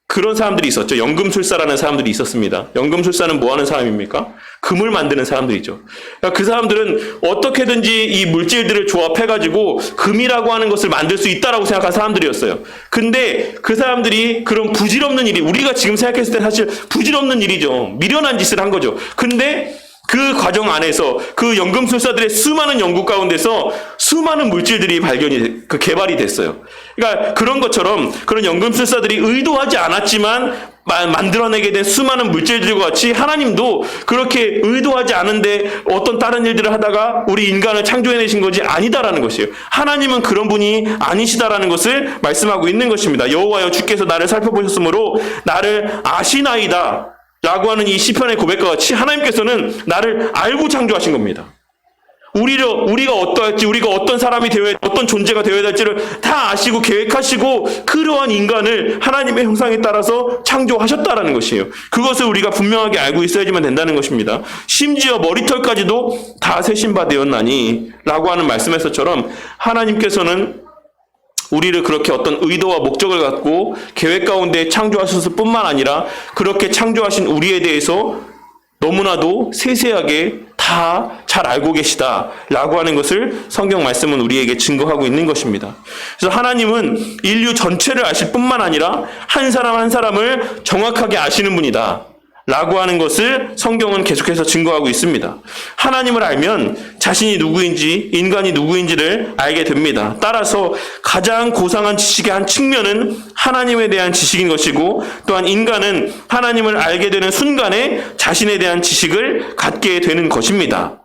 그런 사람들이 있었죠. 연금술사라는 사람들이 있었습니다. 연금술사는 뭐 하는 사람입니까? 금을 만드는 사람들이죠. 그러니까 그 사람들은 어떻게든지 이 물질들을 조합해가지고 금이라고 하는 것을 만들 수 있다라고 생각한 사람들이었어요. 근데 그 사람들이 그런 부질없는 일이, 우리가 지금 생각했을 때 사실 부질없는 일이죠. 미련한 짓을 한 거죠. 근데 그 과정 안에서 그 연금술사들의 수많은 연구 가운데서 수많은 물질들이 개발이 됐어요. 그러니까 그런 것처럼 그런 연금술사들이 의도하지 않았지만 만들어내게 된 수많은 물질들과 같이 하나님도 그렇게 의도하지 않은데 어떤 다른 일들을 하다가 우리 인간을 창조해내신 것이 아니다라는 것이에요. 하나님은 그런 분이 아니시다라는 것을 말씀하고 있는 것입니다. 여호와여 주께서 나를 살펴보셨으므로 나를 아시나이다 라고 하는 이 시편의 고백과 같이 하나님께서는 나를 알고 창조하신 겁니다. 우리가 어떠할지, 우리가 어떤 사람이 되어야, 어떤 존재가 되어야 될지를 다 아시고 계획하시고 그러한 인간을 하나님의 형상에 따라서 창조하셨다라는 것이에요. 그것을 우리가 분명하게 알고 있어야지만 된다는 것입니다. 심지어 머리털까지도 다 세신 바 되었나니 라고 하는 말씀에서처럼 하나님께서는 우리를 그렇게 어떤 의도와 목적을 갖고 계획 가운데 창조하셨을 뿐만 아니라 그렇게 창조하신 우리에 대해서 너무나도 세세하게 다 잘 알고 계시다라고 하는 것을 성경 말씀은 우리에게 증거하고 있는 것입니다. 그래서 하나님은 인류 전체를 아실 뿐만 아니라 한 사람 한 사람을 정확하게 아시는 분이다 라고 하는 것을 성경은 계속해서 증거하고 있습니다. 하나님을 알면 자신이 누구인지, 인간이 누구인지를 알게 됩니다. 따라서 가장 고상한 지식의 한 측면은 하나님에 대한 지식인 것이고, 또한 인간은 하나님을 알게 되는 순간에 자신에 대한 지식을 갖게 되는 것입니다.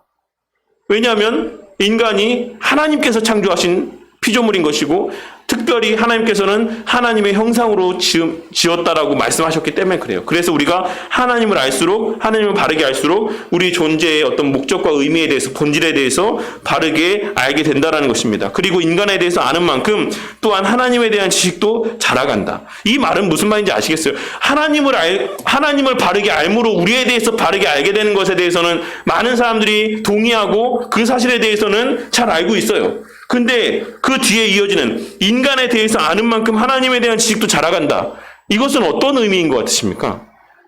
왜냐하면 인간이 하나님께서 창조하신 피조물인 것이고, 특별히 하나님께서는 하나님의 형상으로 지었다라고 말씀하셨기 때문에 그래요. 그래서 우리가 하나님을 알수록, 하나님을 바르게 알수록 우리 존재의 어떤 목적과 의미에 대해서, 본질에 대해서 바르게 알게 된다는 것입니다. 그리고 인간에 대해서 아는 만큼 또한 하나님에 대한 지식도 자라간다. 이 말은 무슨 말인지 아시겠어요? 하나님을 바르게 알므로 우리에 대해서 바르게 알게 되는 것에 대해서는 많은 사람들이 동의하고 그 사실에 대해서는 잘 알고 있어요. 근데 그 뒤에 이어지는 인간에 대해서 아는 만큼 하나님에 대한 지식도 자라간다. 이것은 어떤 의미인 것 같으십니까?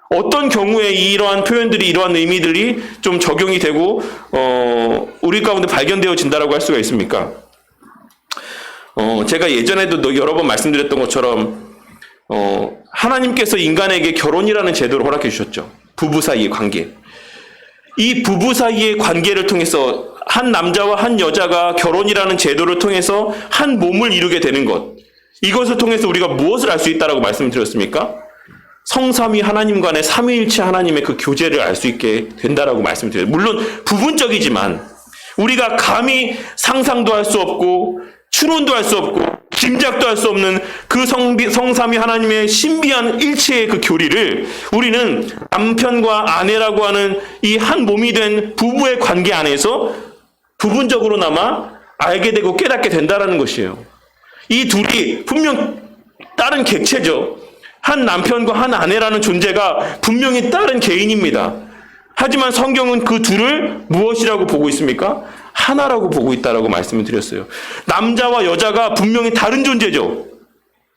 어떤 경우에 이러한 표현들이, 이러한 의미들이 좀 적용이 되고 우리 가운데 발견되어진다라고 할 수가 있습니까? 제가 예전에도 여러 번 말씀드렸던 것처럼 하나님께서 인간에게 결혼이라는 제도를 허락해 주셨죠. 부부 사이의 관계. 이 부부 사이의 관계를 통해서 한 남자와 한 여자가 결혼이라는 제도를 통해서 한 몸을 이루게 되는 것. 이것을 통해서 우리가 무엇을 알 수 있다라고 말씀드렸습니까? 성삼위 하나님 간의 삼위일체 하나님의 그 교제를 알 수 있게 된다라고 말씀드려요. 물론 부분적이지만 우리가 감히 상상도 할 수 없고 추론도 할 수 없고 짐작도 할 수 없는 그 성삼위 하나님의 신비한 일체의 그 교리를 우리는 남편과 아내라고 하는 이 한 몸이 된 부부의 관계 안에서 부분적으로나마 알게 되고 깨닫게 된다는 것이에요. 이 둘이 분명 다른 객체죠. 한 남편과 한 아내라는 존재가 분명히 다른 개인입니다. 하지만 성경은 그 둘을 무엇이라고 보고 있습니까? 하나라고 보고 있다라고 말씀을 드렸어요. 남자와 여자가 분명히 다른 존재죠.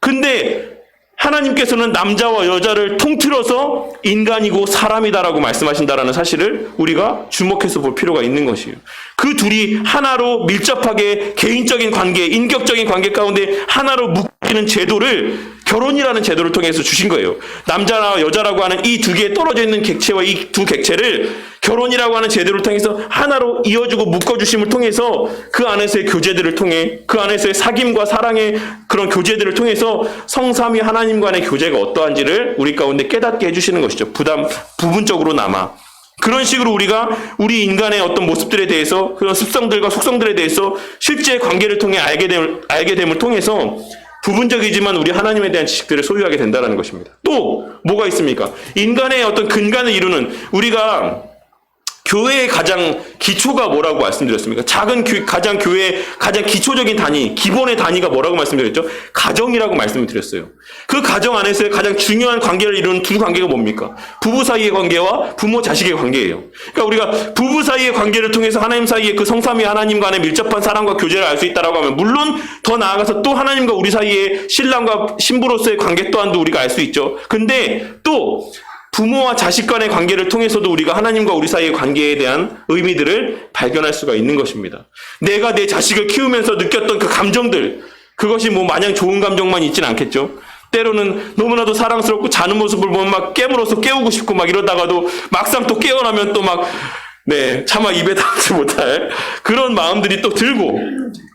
근데 하나님께서는 남자와 여자를 통틀어서 인간이고 사람이다라고 말씀하신다라는 사실을 우리가 주목해서 볼 필요가 있는 것이에요. 그 둘이 하나로 밀접하게 개인적인 관계, 인격적인 관계 가운데 하나로 묶이는 제도를 결혼이라는 제도를 통해서 주신 거예요. 남자나 여자라고 하는 이 두 개에 떨어져 있는 객체와 이 두 객체를 결혼이라고 하는 제도를 통해서 하나로 이어주고 묶어주심을 통해서 그 안에서의 교제들을 통해, 그 안에서의 사귐과 사랑의 그런 교제들을 통해서 성삼위 하나님 간의 교제가 어떠한지를 우리 가운데 깨닫게 해주시는 것이죠. 부분적으로나마. 그런 식으로 우리가 우리 인간의 어떤 모습들에 대해서, 그런 습성들과 속성들에 대해서 실제 관계를 통해 알게 됨을 통해서 부분적이지만 우리 하나님에 대한 지식들을 소유하게 된다는 것입니다. 또 뭐가 있습니까? 인간의 어떤 근간을 이루는, 우리가 교회의 가장 기초가 뭐라고 말씀드렸습니까? 가장 교회의 가장 기초적인 단위, 기본의 단위가 뭐라고 말씀드렸죠? 가정이라고 말씀을 드렸어요. 그 가정 안에서의 가장 중요한 관계를 이루는 두 관계가 뭡니까? 부부 사이의 관계와 부모 자식의 관계예요. 그러니까 우리가 부부 사이의 관계를 통해서 하나님 사이의 그 성삼위 하나님 간의 밀접한 사랑과 교제를 알 수 있다라고 하면, 물론 더 나아가서 또 하나님과 우리 사이의 신랑과 신부로서의 관계 또한도 우리가 알 수 있죠. 근데 또 부모와 자식 간의 관계를 통해서도 우리가 하나님과 우리 사이의 관계에 대한 의미들을 발견할 수가 있는 것입니다. 내가 내 자식을 키우면서 느꼈던 그 감정들, 그것이 뭐 마냥 좋은 감정만 있진 않겠죠. 때로는 너무나도 사랑스럽고 자는 모습을 보면 막 깨물어서 깨우고 싶고 막 이러다가도 막상 또 깨어나면 또 막 차마 입에 담지 못할 그런 마음들이 또 들고,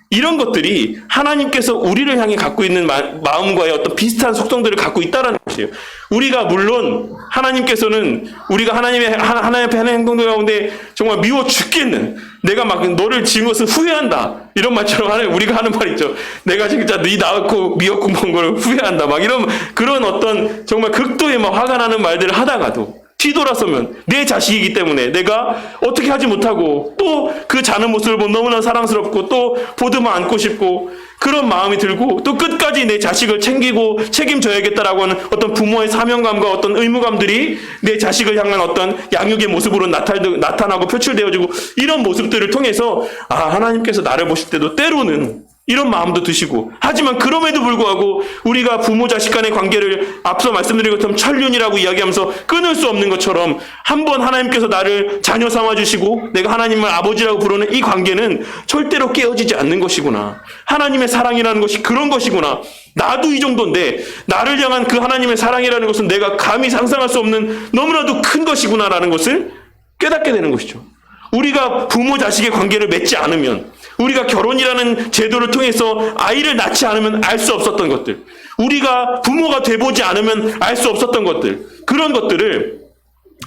이런 것들이 하나님께서 우리를 향해 갖고 있는 마음과의 어떤 비슷한 속성들을 갖고 있다는 것이에요. 우리가 물론 하나님께서는 우리가 하나님 앞에 하는 행동들 가운데 정말 미워 죽겠는, 내가 막 너를 지은 것을 후회한다, 이런 말처럼 우리가 하는 말 있죠. 내가 진짜 네 낳고 미역국 먹은 걸 후회한다, 막 이런 그런 어떤 정말 극도의 막 화가 나는 말들을 하다가도 뒤돌아서면 내 자식이기 때문에 내가 어떻게 하지 못하고 또 그 자는 모습을 보면 너무나 사랑스럽고 또 보듬어 안고 싶고 그런 마음이 들고 또 끝까지 내 자식을 챙기고 책임져야겠다라고 하는 어떤 부모의 사명감과 어떤 의무감들이 내 자식을 향한 어떤 양육의 모습으로 나타나고 표출되어지고 이런 모습들을 통해서 하나님께서 나를 보실 때도 때로는 이런 마음도 드시고 하지만 그럼에도 불구하고 우리가 부모 자식 간의 관계를 앞서 말씀드린 것처럼 천륜이라고 이야기하면서 끊을 수 없는 것처럼 한번 하나님께서 나를 자녀 삼아주시고 내가 하나님을 아버지라고 부르는 이 관계는 절대로 깨어지지 않는 것이구나. 하나님의 사랑이라는 것이 그런 것이구나. 나도 이 정도인데 나를 향한 그 하나님의 사랑이라는 것은 내가 감히 상상할 수 없는 너무나도 큰 것이구나라는 것을 깨닫게 되는 것이죠. 우리가 부모 자식의 관계를 맺지 않으면 우리가 결혼이라는 제도를 통해서 아이를 낳지 않으면 알 수 없었던 것들, 우리가 부모가 돼보지 않으면 알 수 없었던 것들, 그런 것들을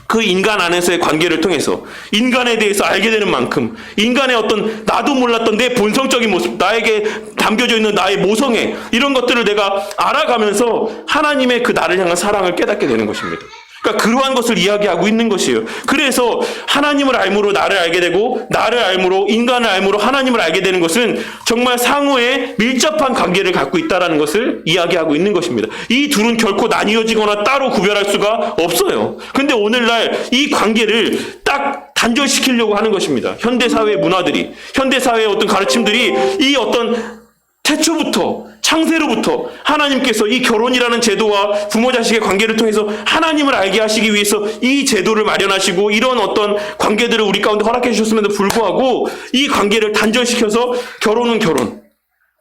그 인간 안에서의 관계를 통해서 인간에 대해서 알게 되는 만큼 인간의 어떤 나도 몰랐던 내 본성적인 모습, 나에게 담겨져 있는 나의 모성애, 이런 것들을 내가 알아가면서 하나님의 그 나를 향한 사랑을 깨닫게 되는 것입니다. 그러니까 그러한 것을 이야기하고 있는 것이에요. 그래서 하나님을 알므로 나를 알게 되고 나를 알므로 인간을 알므로 하나님을 알게 되는 것은 정말 상호의 밀접한 관계를 갖고 있다는 것을 이야기하고 있는 것입니다. 이 둘은 결코 나뉘어지거나 따로 구별할 수가 없어요. 근데 오늘날 이 관계를 딱 단절시키려고 하는 것입니다. 현대사회의 문화들이, 현대사회의 어떤 가르침들이 이 어떤 태초부터 창세로부터 하나님께서 이 결혼이라는 제도와 부모 자식의 관계를 통해서 하나님을 알게 하시기 위해서 이 제도를 마련하시고 이런 어떤 관계들을 우리 가운데 허락해 주셨음에도 불구하고 이 관계를 단절시켜서 결혼은 결혼,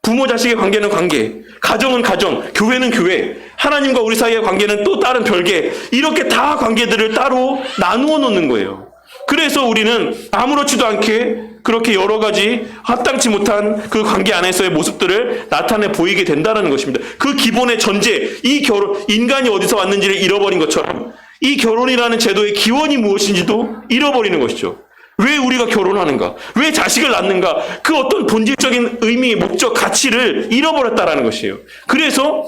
부모 자식의 관계는 관계, 가정은 가정, 교회는 교회, 하나님과 우리 사이의 관계는 또 다른 별개, 이렇게 다 관계들을 따로 나누어 놓는 거예요. 그래서 우리는 아무렇지도 않게 그렇게 여러 가지 합당치 못한 그 관계 안에서의 모습들을 나타내 보이게 된다는 것입니다. 그 기본의 전제, 이 결혼, 인간이 어디서 왔는지를 잃어버린 것처럼 이 결혼이라는 제도의 기원이 무엇인지도 잃어버리는 것이죠. 왜 우리가 결혼하는가? 왜 자식을 낳는가? 그 어떤 본질적인 의미, 목적, 가치를 잃어버렸다라는 것이에요. 그래서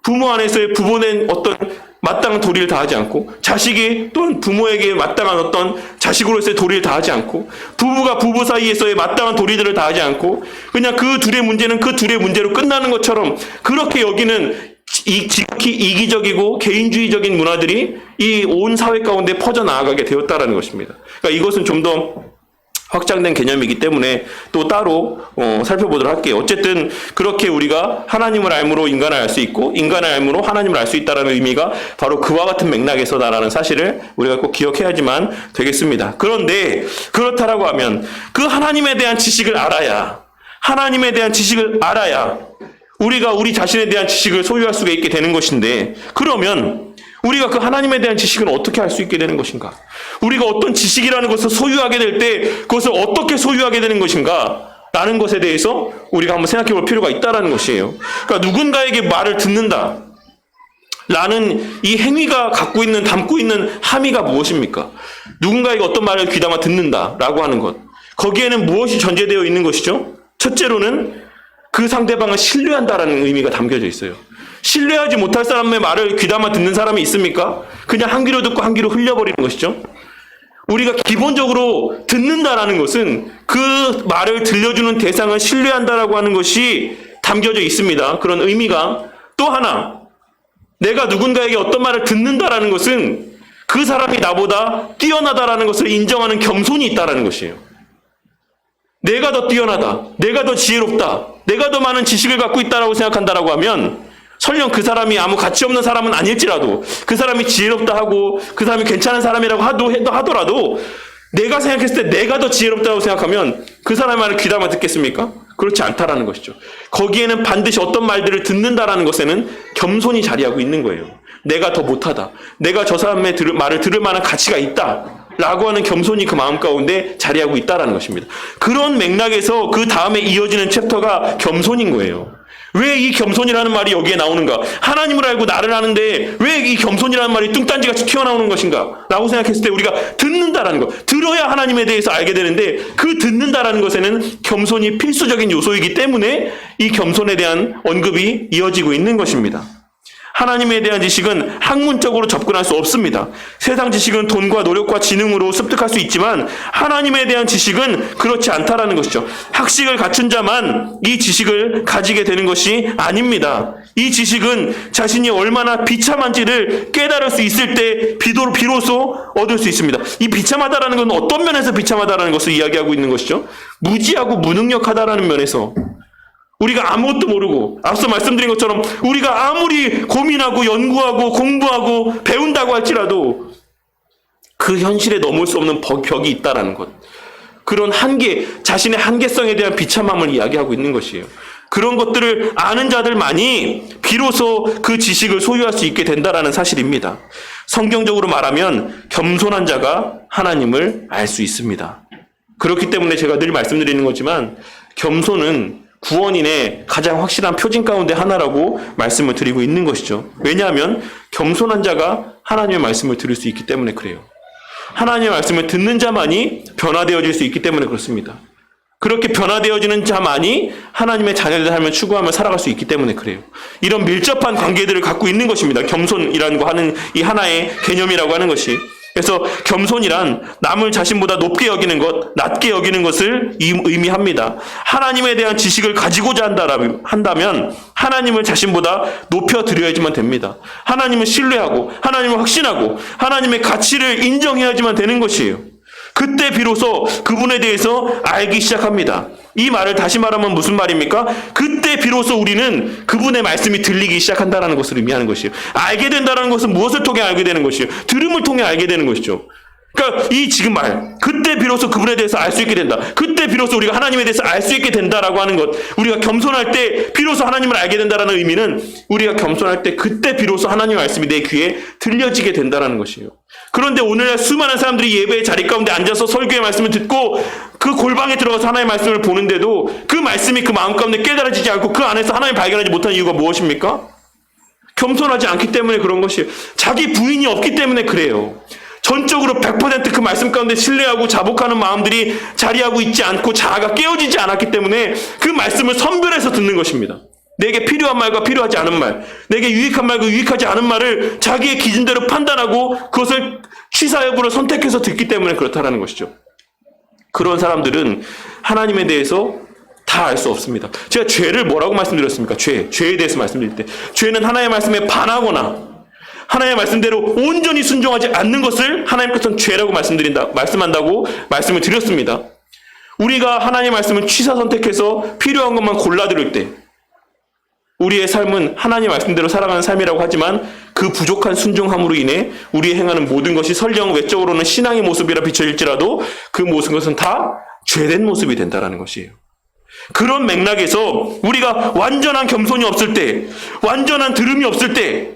부모 안에서의 부모된 어떤 마땅한 도리를 다하지 않고 자식이 또한 부모에게 마땅한 어떤 자식으로서의 도리를 다하지 않고 부부가 부부 사이에서의 마땅한 도리들을 다하지 않고 그냥 그 둘의 문제는 그 둘의 문제로 끝나는 것처럼 그렇게 여기는 지극히 이기적이고 개인주의적인 문화들이 이 온 사회 가운데 퍼져나가게 되었다는 것입니다. 그러니까 이것은 좀 더 확장된 개념이기 때문에 또 따로 살펴보도록 할게요. 어쨌든 그렇게 우리가 하나님을 알므로 인간을 알 수 있고 인간을 알므로 하나님을 알 수 있다는 의미가 바로 그와 같은 맥락에서다라는 사실을 우리가 꼭 기억해야지만 되겠습니다. 그런데 그렇다라고 하면 그 하나님에 대한 지식을 알아야, 하나님에 대한 지식을 알아야 우리가 우리 자신에 대한 지식을 소유할 수가 있게 되는 것인데, 그러면 우리가 그 하나님에 대한 지식은 어떻게 할 수 있게 되는 것인가? 우리가 어떤 지식이라는 것을 소유하게 될 때 그것을 어떻게 소유하게 되는 것인가? 라는 것에 대해서 우리가 한번 생각해 볼 필요가 있다는 것이에요. 그러니까 누군가에게 말을 듣는다 라는 이 행위가 갖고 있는, 담고 있는 함의가 무엇입니까? 누군가에게 어떤 말을 귀담아 듣는다 라고 하는 것. 거기에는 무엇이 전제되어 있는 것이죠? 첫째로는 그 상대방을 신뢰한다라는 의미가 담겨져 있어요. 신뢰하지 못할 사람의 말을 귀담아 듣는 사람이 있습니까? 그냥 한 귀로 듣고 한 귀로 흘려버리는 것이죠. 우리가 기본적으로 듣는다라는 것은 그 말을 들려주는 대상을 신뢰한다라고 하는 것이 담겨져 있습니다. 그런 의미가. 또 하나, 내가 누군가에게 어떤 말을 듣는다라는 것은 그 사람이 나보다 뛰어나다라는 것을 인정하는 겸손이 있다라는 것이에요. 내가 더 뛰어나다, 내가 더 지혜롭다, 내가 더 많은 지식을 갖고 있다라고 생각한다라고 하면 설령 그 사람이 아무 가치 없는 사람은 아닐지라도 그 사람이 지혜롭다 하고 그 사람이 괜찮은 사람이라고 하더라도 내가 생각했을 때 내가 더 지혜롭다고 생각하면 그 사람의 말을 귀담아 듣겠습니까? 그렇지 않다라는 것이죠. 거기에는 반드시 어떤 말들을 듣는다라는 것에는 겸손이 자리하고 있는 거예요. 내가 더 못하다, 내가 저 사람의 말을 들을 만한 가치가 있다 라고 하는 겸손이 그 마음 가운데 자리하고 있다라는 것입니다. 그런 맥락에서 그 다음에 이어지는 챕터가 겸손인 거예요. 왜 이 겸손이라는 말이 여기에 나오는가? 하나님을 알고 나를 아는데 왜 이 겸손이라는 말이 뚱딴지같이 튀어나오는 것인가? 라고 생각했을 때 우리가 듣는다라는 것, 들어야 하나님에 대해서 알게 되는데 그 듣는다라는 것에는 겸손이 필수적인 요소이기 때문에 이 겸손에 대한 언급이 이어지고 있는 것입니다. 하나님에 대한 지식은 학문적으로 접근할 수 없습니다. 세상 지식은 돈과 노력과 지능으로 습득할 수 있지만 하나님에 대한 지식은 그렇지 않다라는 것이죠. 학식을 갖춘 자만 이 지식을 가지게 되는 것이 아닙니다. 이 지식은 자신이 얼마나 비참한지를 깨달을 수 있을 때 비로소 얻을 수 있습니다. 이 비참하다라는 건 어떤 면에서 비참하다라는 것을 이야기하고 있는 것이죠? 무지하고 무능력하다라는 면에서 우리가 아무것도 모르고 앞서 말씀드린 것처럼 우리가 아무리 고민하고 연구하고 공부하고 배운다고 할지라도 그 현실에 넘을 수 없는 벽이 있다라는 것. 그런 한계, 자신의 한계성에 대한 비참함을 이야기하고 있는 것이에요. 그런 것들을 아는 자들만이 비로소 그 지식을 소유할 수 있게 된다라는 사실입니다. 성경적으로 말하면 겸손한 자가 하나님을 알 수 있습니다. 그렇기 때문에 제가 늘 말씀드리는 거지만 겸손은 구원인의 가장 확실한 표징 가운데 하나라고 말씀을 드리고 있는 것이죠. 왜냐하면 겸손한 자가 하나님의 말씀을 들을 수 있기 때문에 그래요. 하나님의 말씀을 듣는 자만이 변화되어질 수 있기 때문에 그렇습니다. 그렇게 변화되어지는 자만이 하나님의 자녀의 삶을 추구하며 살아갈 수 있기 때문에 그래요. 이런 밀접한 관계들을 갖고 있는 것입니다. 겸손이라는 거 하는 이 하나의 개념이라고 하는 것이. 그래서 겸손이란 남을 자신보다 높게 여기는 것, 낮게 여기는 것을 의미합니다. 하나님에 대한 지식을 가지고자 한다면 하나님을 자신보다 높여드려야지만 됩니다. 하나님을 신뢰하고 하나님을 확신하고 하나님의 가치를 인정해야지만 되는 것이에요. 그때 비로소 그분에 대해서 알기 시작합니다. 이 말을 다시 말하면 무슨 말입니까? 그때 비로소 우리는 그분의 말씀이 들리기 시작한다는 것을 의미하는 것이에요. 알게 된다는 것은 무엇을 통해 알게 되는 것이에요? 들음을 통해 알게 되는 것이죠. 그러니까 이 지금 말, 그때 비로소 그분에 대해서 알 수 있게 된다. 그때 비로소 우리가 하나님에 대해서 알 수 있게 된다라고 하는 것. 우리가 겸손할 때 비로소 하나님을 알게 된다라는 의미는 우리가 겸손할 때 그때 비로소 하나님의 말씀이 내 귀에 들려지게 된다라는 것이에요. 그런데 오늘날 수많은 사람들이 예배의 자리 가운데 앉아서 설교의 말씀을 듣고 그 골방에 들어가서 하나님의 말씀을 보는데도 그 말씀이 그 마음 가운데 깨달아지지 않고 그 안에서 하나님을 발견하지 못한 이유가 무엇입니까? 겸손하지 않기 때문에 그런 것이에요. 자기 부인이 없기 때문에 그래요. 전적으로 100% 그 말씀 가운데 신뢰하고 자복하는 마음들이 자리하고 있지 않고 자아가 깨어지지 않았기 때문에 그 말씀을 선별해서 듣는 것입니다. 내게 필요한 말과 필요하지 않은 말, 내게 유익한 말과 유익하지 않은 말을 자기의 기준대로 판단하고 그것을 취사 여부를 선택해서 듣기 때문에 그렇다는 것이죠. 그런 사람들은 하나님에 대해서 다 알 수 없습니다. 제가 죄를 뭐라고 말씀드렸습니까? 죄에 대해서 말씀드릴 때 죄는 하나님의 말씀에 반하거나 하나님의 말씀대로 온전히 순종하지 않는 것을 하나님께서는 죄라고 말씀한다고 말씀을 드렸습니다. 우리가 하나님의 말씀을 취사 선택해서 필요한 것만 골라 들을 때 우리의 삶은 하나님의 말씀대로 살아가는 삶이라고 하지만 그 부족한 순종함으로 인해 우리의 행하는 모든 것이 설령 외적으로는 신앙의 모습이라 비춰질지라도 그 모든 것은 다 죄된 모습이 된다는 것이에요. 그런 맥락에서 우리가 완전한 겸손이 없을 때, 완전한 들음이 없을 때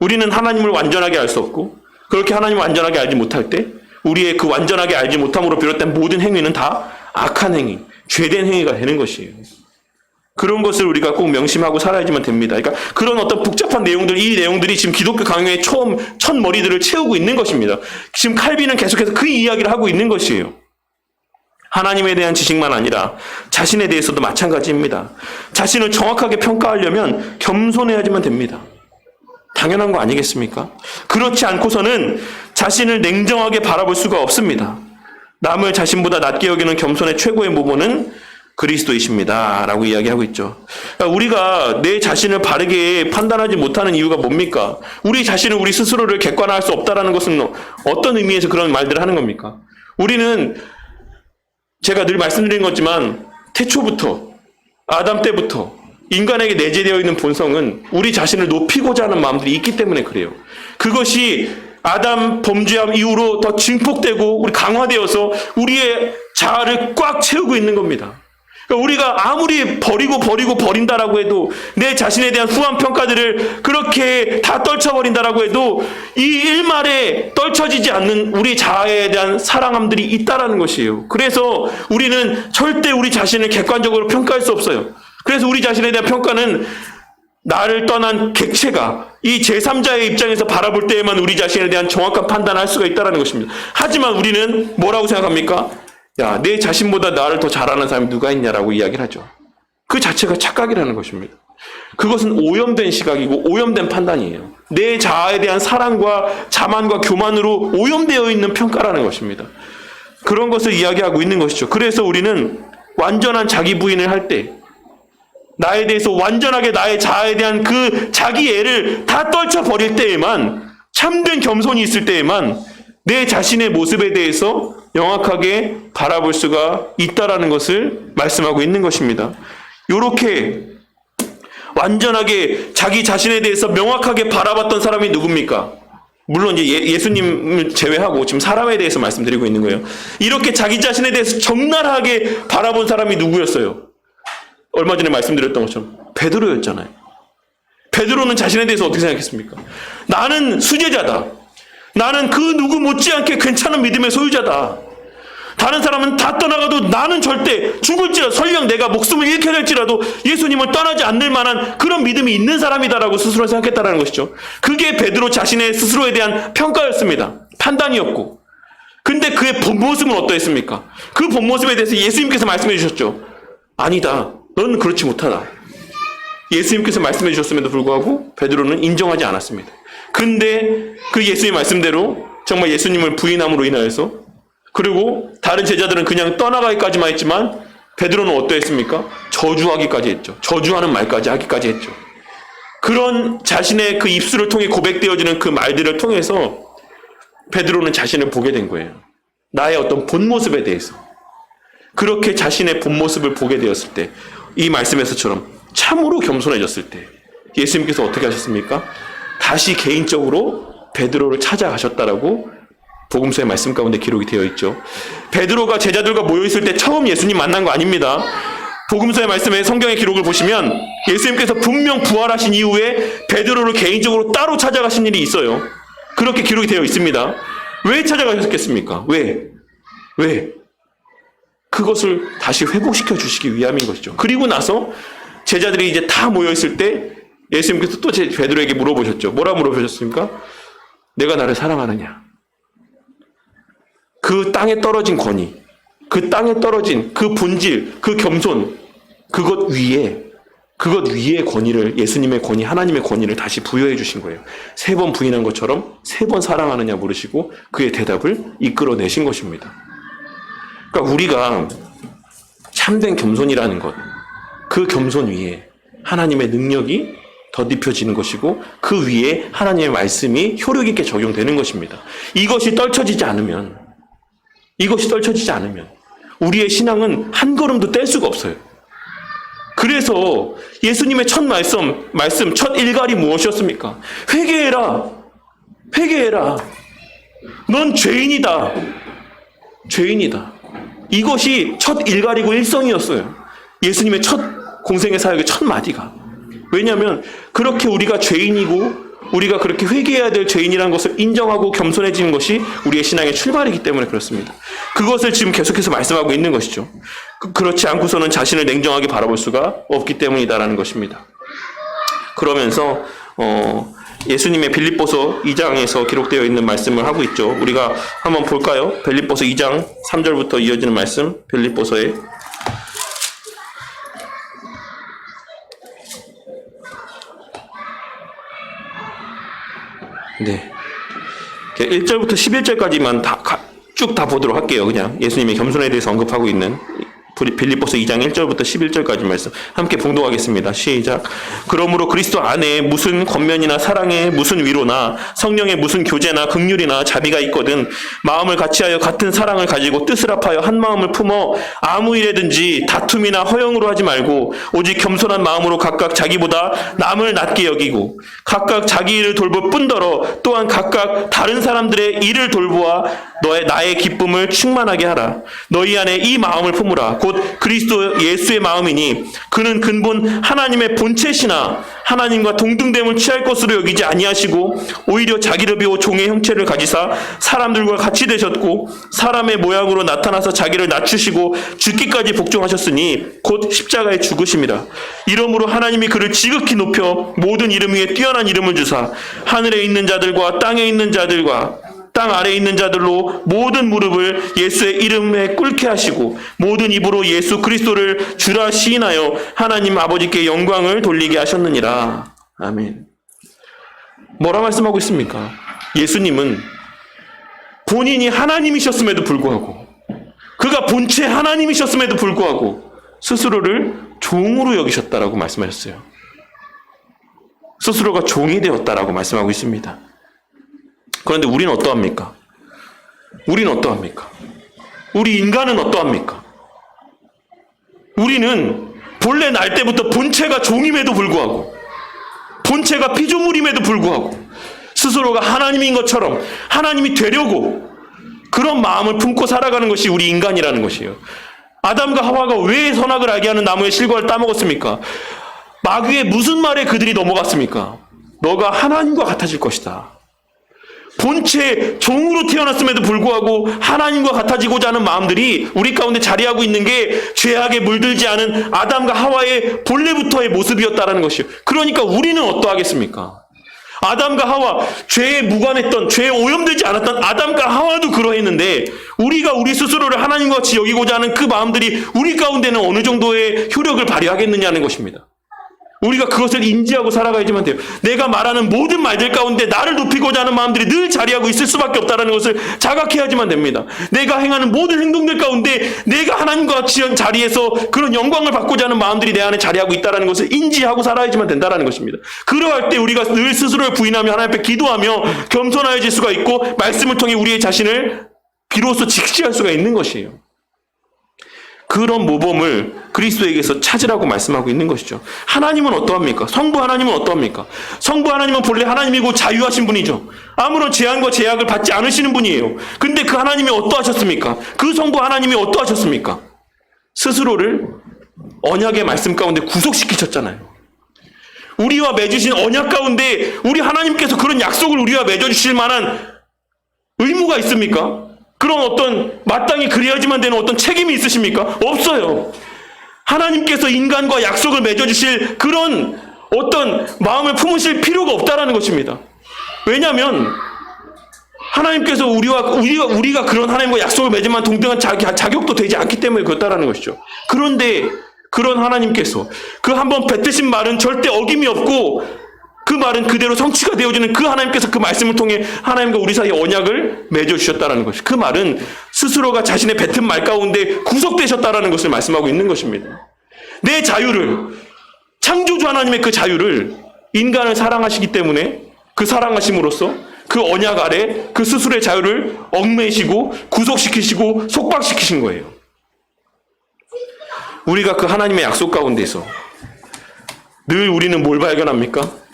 우리는 하나님을 완전하게 알 수 없고 그렇게 하나님을 완전하게 알지 못할 때 우리의 그 완전하게 알지 못함으로 비롯된 모든 행위는 다 악한 행위, 죄된 행위가 되는 것이에요. 그런 것을 우리가 꼭 명심하고 살아야지만 됩니다. 그러니까 그런 어떤 복잡한 내용들, 이 내용들이 지금 기독교 강요의 첫 머리들을 채우고 있는 것입니다. 지금 칼빈은 계속해서 그 이야기를 하고 있는 것이에요. 하나님에 대한 지식만 아니라 자신에 대해서도 마찬가지입니다. 자신을 정확하게 평가하려면 겸손해야지만 됩니다. 당연한 거 아니겠습니까? 그렇지 않고서는 자신을 냉정하게 바라볼 수가 없습니다. 남을 자신보다 낮게 여기는 겸손의 최고의 모범은 그리스도이십니다. 라고 이야기하고 있죠. 그러니까 우리가 내 자신을 바르게 판단하지 못하는 이유가 뭡니까? 우리 자신을 우리 스스로를 객관화할 수 없다는 것은 어떤 의미에서 그런 말들을 하는 겁니까? 우리는 제가 늘 말씀드린 거지만 태초부터 아담 때부터 인간에게 내재되어 있는 본성은 우리 자신을 높이고자 하는 마음들이 있기 때문에 그래요. 그것이 아담 범죄함 이후로 더 증폭되고 우리 강화되어서 우리의 자아를 꽉 채우고 있는 겁니다. 그러니까 우리가 아무리 버린다라고 해도 내 자신에 대한 후한 평가들을 그렇게 다 떨쳐버린다라고 해도 이 일말에 떨쳐지지 않는 우리 자아에 대한 사랑함들이 있다라는 것이에요. 그래서 우리는 절대 우리 자신을 객관적으로 평가할 수 없어요. 그래서 우리 자신에 대한 평가는 나를 떠난 객체가 이 제3자의 입장에서 바라볼 때에만 우리 자신에 대한 정확한 판단을 할 수가 있다는 것입니다. 하지만 우리는 뭐라고 생각합니까? 야, 내 자신보다 나를 더 잘하는 사람이 누가 있냐라고 이야기를 하죠. 그 자체가 착각이라는 것입니다. 그것은 오염된 시각이고 오염된 판단이에요. 내 자아에 대한 사랑과 자만과 교만으로 오염되어 있는 평가라는 것입니다. 그런 것을 이야기하고 있는 것이죠. 그래서 우리는 완전한 자기 부인을 할 때, 나에 대해서 완전하게 나의 자아에 대한 그 자기애를 다 떨쳐버릴 때에만, 참된 겸손이 있을 때에만 내 자신의 모습에 대해서 명확하게 바라볼 수가 있다라는 것을 말씀하고 있는 것입니다. 이렇게 완전하게 자기 자신에 대해서 명확하게 바라봤던 사람이 누굽니까? 물론 이제 예수님을 제외하고 지금 사람에 대해서 말씀드리고 있는 거예요. 이렇게 자기 자신에 대해서 적나라하게 바라본 사람이 누구였어요? 얼마 전에 말씀드렸던 것처럼 베드로였잖아요. 베드로는 자신에 대해서 어떻게 생각했습니까? 나는 수제자다. 나는 그 누구 못지않게 괜찮은 믿음의 소유자다. 다른 사람은 다 떠나가도 나는 절대 죽을지라도, 설령 내가 목숨을 잃게 될지라도 예수님을 떠나지 않을 만한 그런 믿음이 있는 사람이다라고 스스로 생각했다라는 것이죠. 그게 베드로 자신의 스스로에 대한 평가였습니다. 판단이었고. 근데 그의 본 모습은 어떠했습니까? 그 본 모습에 대해서 예수님께서 말씀해 주셨죠. 아니다. 넌 그렇지 못하다. 예수님께서 말씀해 주셨음에도 불구하고 베드로는 인정하지 않았습니다. 근데 그 예수님 말씀대로 정말 예수님을 부인함으로 인하여서, 그리고 다른 제자들은 그냥 떠나가기까지만 했지만 베드로는 어떠했습니까? 저주하기까지 했죠. 저주하는 말까지 하기까지 했죠. 그런 자신의 그 입술을 통해 고백되어지는 그 말들을 통해서 베드로는 자신을 보게 된 거예요. 나의 어떤 본 모습에 대해서. 그렇게 자신의 본 모습을 보게 되었을 때, 이 말씀에서처럼 참으로 겸손해졌을 때 예수님께서 어떻게 하셨습니까? 다시 개인적으로 베드로를 찾아가셨다라고 복음서의 말씀 가운데 기록이 되어 있죠. 베드로가 제자들과 모여있을 때 처음 예수님 만난 거 아닙니다. 복음서의 말씀에 성경의 기록을 보시면 예수님께서 분명 부활하신 이후에 베드로를 개인적으로 따로 찾아가신 일이 있어요. 그렇게 기록이 되어 있습니다. 왜 찾아가셨겠습니까? 왜? 그것을 다시 회복시켜 주시기 위함인 것이죠. 그리고 나서 제자들이 이제 다 모여있을 때 예수님께서 또 베드로에게 물어보셨죠. 뭐라 물어보셨습니까? 내가 나를 사랑하느냐? 그 땅에 떨어진 권위, 그 땅에 떨어진 그 본질, 그 겸손, 그것 위에 권위를, 예수님의 권위, 하나님의 권위를 다시 부여해 주신 거예요. 3번 부인한 것처럼 3번 사랑하느냐 물으시고 그의 대답을 이끌어내신 것입니다. 그러니까 우리가 참된 겸손이라는 것, 그 겸손 위에 하나님의 능력이 덧입혀지는 것이고 그 위에 하나님의 말씀이 효력 있게 적용되는 것입니다. 이것이 떨쳐지지 않으면 우리의 신앙은 한 걸음도 뗄 수가 없어요. 그래서 예수님의 첫 말씀 첫 일갈이 무엇이었습니까? 회개해라. 넌 죄인이다. 이것이 첫 일갈이고 일성이었어요. 예수님의 첫 공생의 사역의 첫 마디가. 왜냐하면 그렇게 우리가 죄인이고 우리가 그렇게 회개해야 될 죄인이라는 것을 인정하고 겸손해지는 것이 우리의 신앙의 출발이기 때문에 그렇습니다. 그것을 지금 계속해서 말씀하고 있는 것이죠. 그렇지 않고서는 자신을 냉정하게 바라볼 수가 없기 때문이다라는 것입니다. 그러면서 예수님의 빌립보서 2장에서 기록되어 있는 말씀을 하고 있죠. 우리가 한번 볼까요? 빌립보서 2장 3절부터 이어지는 말씀, 빌립보서에 네. 1절부터 11절까지만 쭉 다 보도록 할게요. 그냥 예수님의 겸손에 대해서 언급하고 있는 빌립보서 2장 1절부터 11절까지 말씀 함께 봉독하겠습니다. 시작. 그러므로 그리스도 안에 무슨 권면이나 사랑에 무슨 위로나 성령의 무슨 교제나 긍휼이나 자비가 있거든 마음을 같이하여 같은 사랑을 가지고 뜻을 합하여 한 마음을 품어 아무 일에든지 다툼이나 허영으로 하지 말고 오직 겸손한 마음으로 각각 자기보다 남을 낮게 여기고 각각 자기 일을 돌볼 뿐더러 또한 각각 다른 사람들의 일을 돌보아 나의 기쁨을 충만하게 하라. 너희 안에 이 마음을 품으라. 곧 그리스도 예수의 마음이니 그는 근본 하나님의 본체시나 하나님과 동등됨을 취할 것으로 여기지 아니하시고 오히려 자기를 비워 종의 형체를 가지사 사람들과 같이 되셨고 사람의 모양으로 나타나서 자기를 낮추시고 죽기까지 복종하셨으니 곧 십자가에 죽으심이라. 이러므로 하나님이 그를 지극히 높여 모든 이름 위에 뛰어난 이름을 주사 하늘에 있는 자들과 땅에 있는 자들과 땅 아래에 있는 자들로 모든 무릎을 예수의 이름에 꿇게 하시고 모든 입으로 예수 그리스도를 주라 시인하여 하나님 아버지께 영광을 돌리게 하셨느니라. 아멘. 뭐라 말씀하고 있습니까? 예수님은 본인이 하나님이셨음에도 불구하고, 그가 본체 하나님이셨음에도 불구하고 스스로를 종으로 여기셨다라고 말씀하셨어요. 스스로가 종이 되었다라고 말씀하고 있습니다. 그런데 우리는 어떠합니까? 우리는 어떠합니까? 우리 인간은 어떠합니까? 우리는 본래 날 때부터 본체가 종임에도 불구하고, 본체가 피조물임에도 불구하고 스스로가 하나님인 것처럼 하나님이 되려고 그런 마음을 품고 살아가는 것이 우리 인간이라는 것이에요. 아담과 하와가 왜 선악을 알게 하는 나무의 실과를 따먹었습니까? 마귀의 무슨 말에 그들이 넘어갔습니까? 너가 하나님과 같아질 것이다. 본체 종으로 태어났음에도 불구하고 하나님과 같아지고자 하는 마음들이 우리 가운데 자리하고 있는 게 죄악에 물들지 않은 아담과 하와의 본래부터의 모습이었다는 것이에요. 그러니까 우리는 어떠하겠습니까? 아담과 하와, 죄에 무관했던, 죄에 오염되지 않았던 아담과 하와도 그러했는데 우리가 우리 스스로를 하나님과 같이 여기고자 하는 그 마음들이 우리 가운데는 어느 정도의 효력을 발휘하겠느냐는 것입니다. 우리가 그것을 인지하고 살아가야지만 돼요. 내가 말하는 모든 말들 가운데 나를 높이고자 하는 마음들이 늘 자리하고 있을 수밖에 없다는 것을 자각해야지만 됩니다. 내가 행하는 모든 행동들 가운데 내가 하나님과 같이 한 자리에서 그런 영광을 받고자 하는 마음들이 내 안에 자리하고 있다는 것을 인지하고 살아야지만 된다는 것입니다. 그러할 때 우리가 늘 스스로를 부인하며 하나님 앞에 기도하며 겸손해질 수가 있고 말씀을 통해 우리의 자신을 비로소 직시할 수가 있는 것이에요. 그런 모범을 그리스도에게서 찾으라고 말씀하고 있는 것이죠. 하나님은 어떠합니까? 성부 하나님은 어떠합니까? 성부 하나님은 본래 하나님이고 자유하신 분이죠. 아무런 제한과 제약을 받지 않으시는 분이에요. 근데 그 하나님이 어떠하셨습니까? 그 성부 하나님이 어떠하셨습니까? 스스로를 언약의 말씀 가운데 구속시키셨잖아요. 우리와 맺으신 언약 가운데 우리 하나님께서 그런 약속을 우리와 맺어주실 만한 의무가 있습니까? 그런 어떤 마땅히 그래야지만 되는 어떤 책임이 있으십니까? 없어요. 하나님께서 인간과 약속을 맺어주실 그런 어떤 마음을 품으실 필요가 없다라는 것입니다. 왜냐하면 하나님께서 우리가 그런 하나님과 약속을 맺을 만한 동등한 자격도 되지 않기 때문에 그렇다라는 것이죠. 그런데 그런 하나님께서 그 한번 뱉으신 말은 절대 어김이 없고 그 말은 그대로 성취가 되어지는 그 하나님께서 그 말씀을 통해 하나님과 우리 사이에 언약을 맺어주셨다는 것이, 그 말은 스스로가 자신의 뱉은 말 가운데 구속되셨다는 것을 말씀하고 있는 것입니다. 내 자유를, 창조주 하나님의 그 자유를 인간을 사랑하시기 때문에 그 사랑하심으로써 그 언약 아래 그 스스로의 자유를 얽매시고 구속시키시고 속박시키신 거예요. 우리가 그 하나님의 약속 가운데서 늘 우리는 뭘 발견합니까?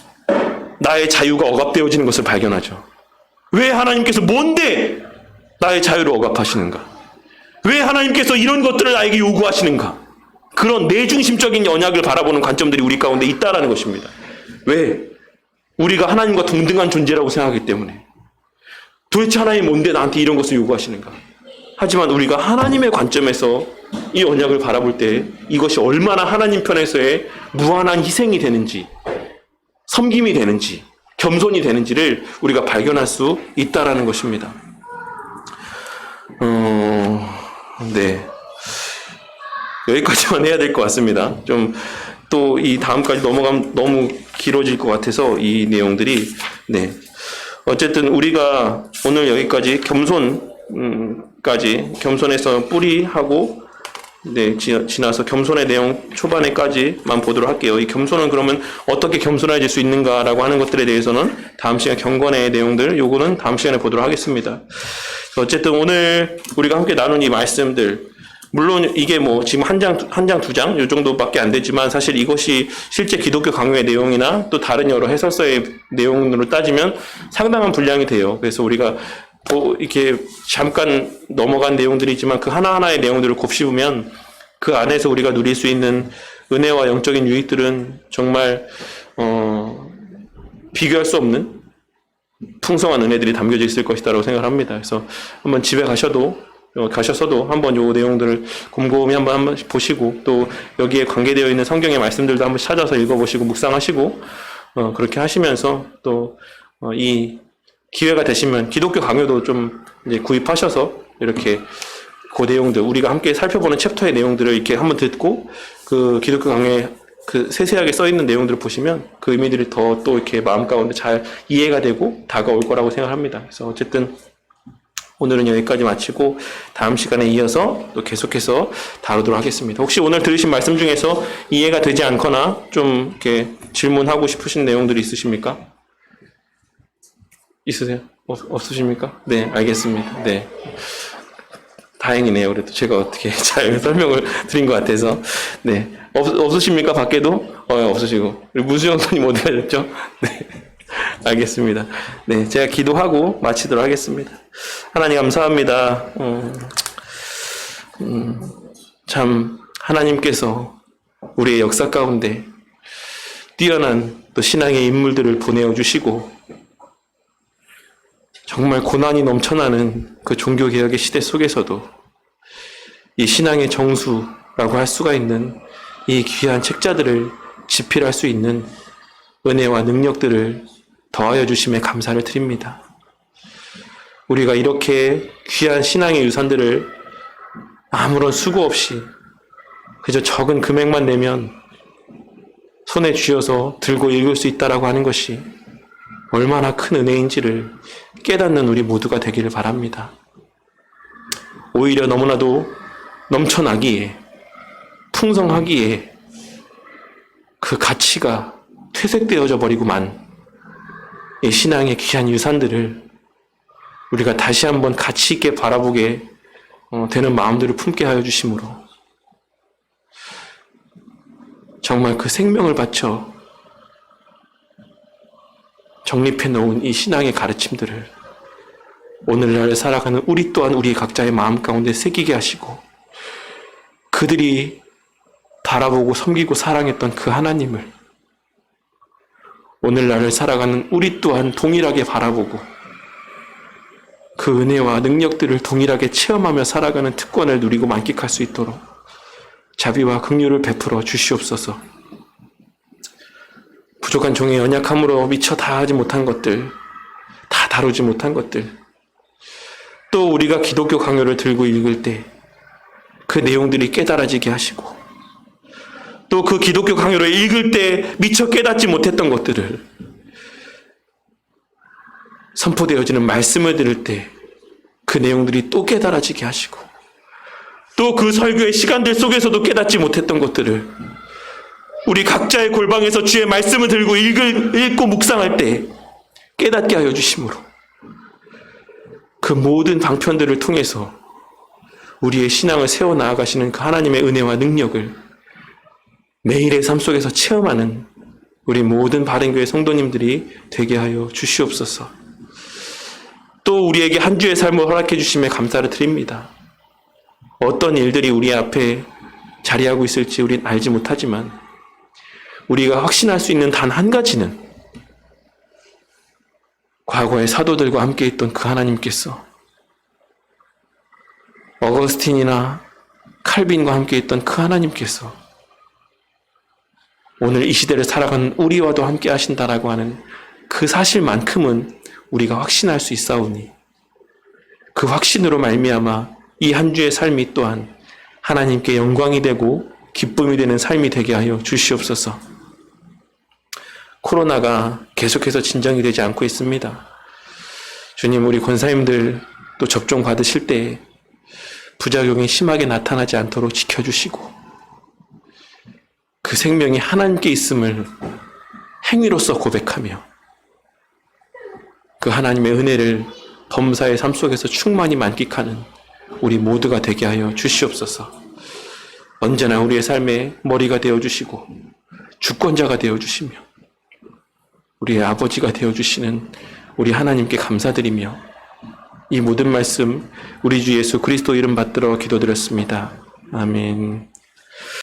나의 자유가 억압되어지는 것을 발견하죠. 왜 하나님께서 뭔데 나의 자유를 억압하시는가? 왜 하나님께서 이런 것들을 나에게 요구하시는가? 그런 내중심적인 언약을 바라보는 관점들이 우리 가운데 있다라는 것입니다. 왜? 우리가 하나님과 동등한 존재라고 생각하기 때문에. 도대체 하나님이 뭔데 나한테 이런 것을 요구하시는가? 하지만 우리가 하나님의 관점에서 이 언약을 바라볼 때 이것이 얼마나 하나님 편에서의 무한한 희생이 되는지, 섬김이 되는지, 겸손이 되는지를 우리가 발견할 수 있다라는 것입니다. 네. 여기까지만 해야 될 것 같습니다. 좀 또 이 다음까지 넘어가면 너무 길어질 것 같아서 이 내용들이, 네. 어쨌든 우리가 오늘 여기까지 겸손에서 뿌리하고, 네, 지나서 겸손의 내용 초반에까지만 보도록 할게요. 이 겸손은 그러면 어떻게 겸손해질 수 있는가라고 하는 것들에 대해서는 다음 시간 경건의 내용들, 요거는 다음 시간에 보도록 하겠습니다. 어쨌든 오늘 우리가 함께 나눈 이 말씀들, 물론 이게 뭐 지금 한 장, 두 장, 요 정도밖에 안 되지만 사실 이것이 실제 기독교 강요의 내용이나 또 다른 여러 해설서의 내용으로 따지면 상당한 분량이 돼요. 그래서 우리가 이렇게 잠깐 넘어간 내용들이지만 그 하나하나의 내용들을 곱씹으면 그 안에서 우리가 누릴 수 있는 은혜와 영적인 유익들은 정말 비교할 수 없는 풍성한 은혜들이 담겨져 있을 것이다라고 생각합니다. 그래서 한번 집에 가셔서도 한번 요 내용들을 곰곰이 한번 보시고 또 여기에 관계되어 있는 성경의 말씀들도 한번 찾아서 읽어보시고 묵상하시고 그렇게 하시면서 또 이 기회가 되시면 기독교 강요도 좀 이제 구입하셔서 이렇게 그 내용들, 우리가 함께 살펴보는 챕터의 내용들을 이렇게 한번 듣고 그 기독교 강요에 그 세세하게 써 있는 내용들을 보시면 그 의미들이 더 또 이렇게 마음 가운데 잘 이해가 되고 다가올 거라고 생각합니다. 그래서 어쨌든 오늘은 여기까지 마치고 다음 시간에 이어서 또 계속해서 다루도록 하겠습니다. 혹시 오늘 들으신 말씀 중에서 이해가 되지 않거나 좀 이렇게 질문하고 싶으신 내용들이 있으십니까? 있으세요? 없으십니까? 네, 알겠습니다. 네. 다행이네요. 그래도 제가 어떻게 잘 설명을 드린 것 같아서. 네. 없으십니까? 밖에도? 없으시고. 그리고 무수영 선님 어디 가셨죠? 네. 알겠습니다. 네. 제가 기도하고 마치도록 하겠습니다. 하나님 감사합니다. 참, 하나님께서 우리의 역사 가운데 뛰어난 또 신앙의 인물들을 보내어 주시고, 정말 고난이 넘쳐나는 그 종교개혁의 시대 속에서도 이 신앙의 정수라고 할 수가 있는 이 귀한 책자들을 집필할 수 있는 은혜와 능력들을 더하여 주심에 감사를 드립니다. 우리가 이렇게 귀한 신앙의 유산들을 아무런 수고 없이 그저 적은 금액만 내면 손에 쥐어서 들고 읽을 수 있다라고 하는 것이 얼마나 큰 은혜인지를 깨닫는 우리 모두가 되기를 바랍니다. 오히려 너무나도 넘쳐나기에, 풍성하기에 그 가치가 퇴색되어져 버리고만 이 신앙의 귀한 유산들을 우리가 다시 한번 가치 있게 바라보게 되는 마음들을 품게 하여 주심으로 정말 그 생명을 바쳐 정립해 놓은 이 신앙의 가르침들을 오늘날 살아가는 우리 또한 우리 각자의 마음 가운데 새기게 하시고 그들이 바라보고 섬기고 사랑했던 그 하나님을 오늘날을 살아가는 우리 또한 동일하게 바라보고 그 은혜와 능력들을 동일하게 체험하며 살아가는 특권을 누리고 만끽할 수 있도록 자비와 긍휼을 베풀어 주시옵소서. 부족한 종의 연약함으로 미처 다 하지 못한 것들, 다 다루지 못한 것들, 또 우리가 기독교 강요를 들고 읽을 때 그 내용들이 깨달아지게 하시고 또 그 기독교 강요를 읽을 때 미처 깨닫지 못했던 것들을 선포되어지는 말씀을 들을 때 그 내용들이 또 깨달아지게 하시고 또 그 설교의 시간들 속에서도 깨닫지 못했던 것들을 우리 각자의 골방에서 주의 말씀을 들고 읽고 묵상할 때 깨닫게 하여 주심으로 그 모든 방편들을 통해서 우리의 신앙을 세워나가시는 그 하나님의 은혜와 능력을 매일의 삶 속에서 체험하는 우리 모든 바른교회 성도님들이 되게 하여 주시옵소서. 또 우리에게 한 주의 삶을 허락해 주심에 감사를 드립니다. 어떤 일들이 우리 앞에 자리하고 있을지 우린 알지 못하지만 우리가 확신할 수 있는 단 한 가지는 과거의 사도들과 함께 있던 그 하나님께서 어거스틴이나 칼빈과 함께 있던 그 하나님께서 오늘 이 시대를 살아가는 우리와도 함께 하신다라고 하는 그 사실만큼은 우리가 확신할 수 있사오니 그 확신으로 말미암아 이 한 주의 삶이 또한 하나님께 영광이 되고 기쁨이 되는 삶이 되게 하여 주시옵소서. 코로나가 계속해서 진정이 되지 않고 있습니다. 주님, 우리 권사님들 또 접종 받으실 때 부작용이 심하게 나타나지 않도록 지켜주시고 그 생명이 하나님께 있음을 행위로서 고백하며 그 하나님의 은혜를 범사의 삶 속에서 충만히 만끽하는 우리 모두가 되게 하여 주시옵소서. 언제나 우리의 삶의 머리가 되어주시고 주권자가 되어주시며 우리의 아버지가 되어주시는 우리 하나님께 감사드리며 이 모든 말씀 우리 주 예수 그리스도 이름 받들어 기도드렸습니다. 아멘.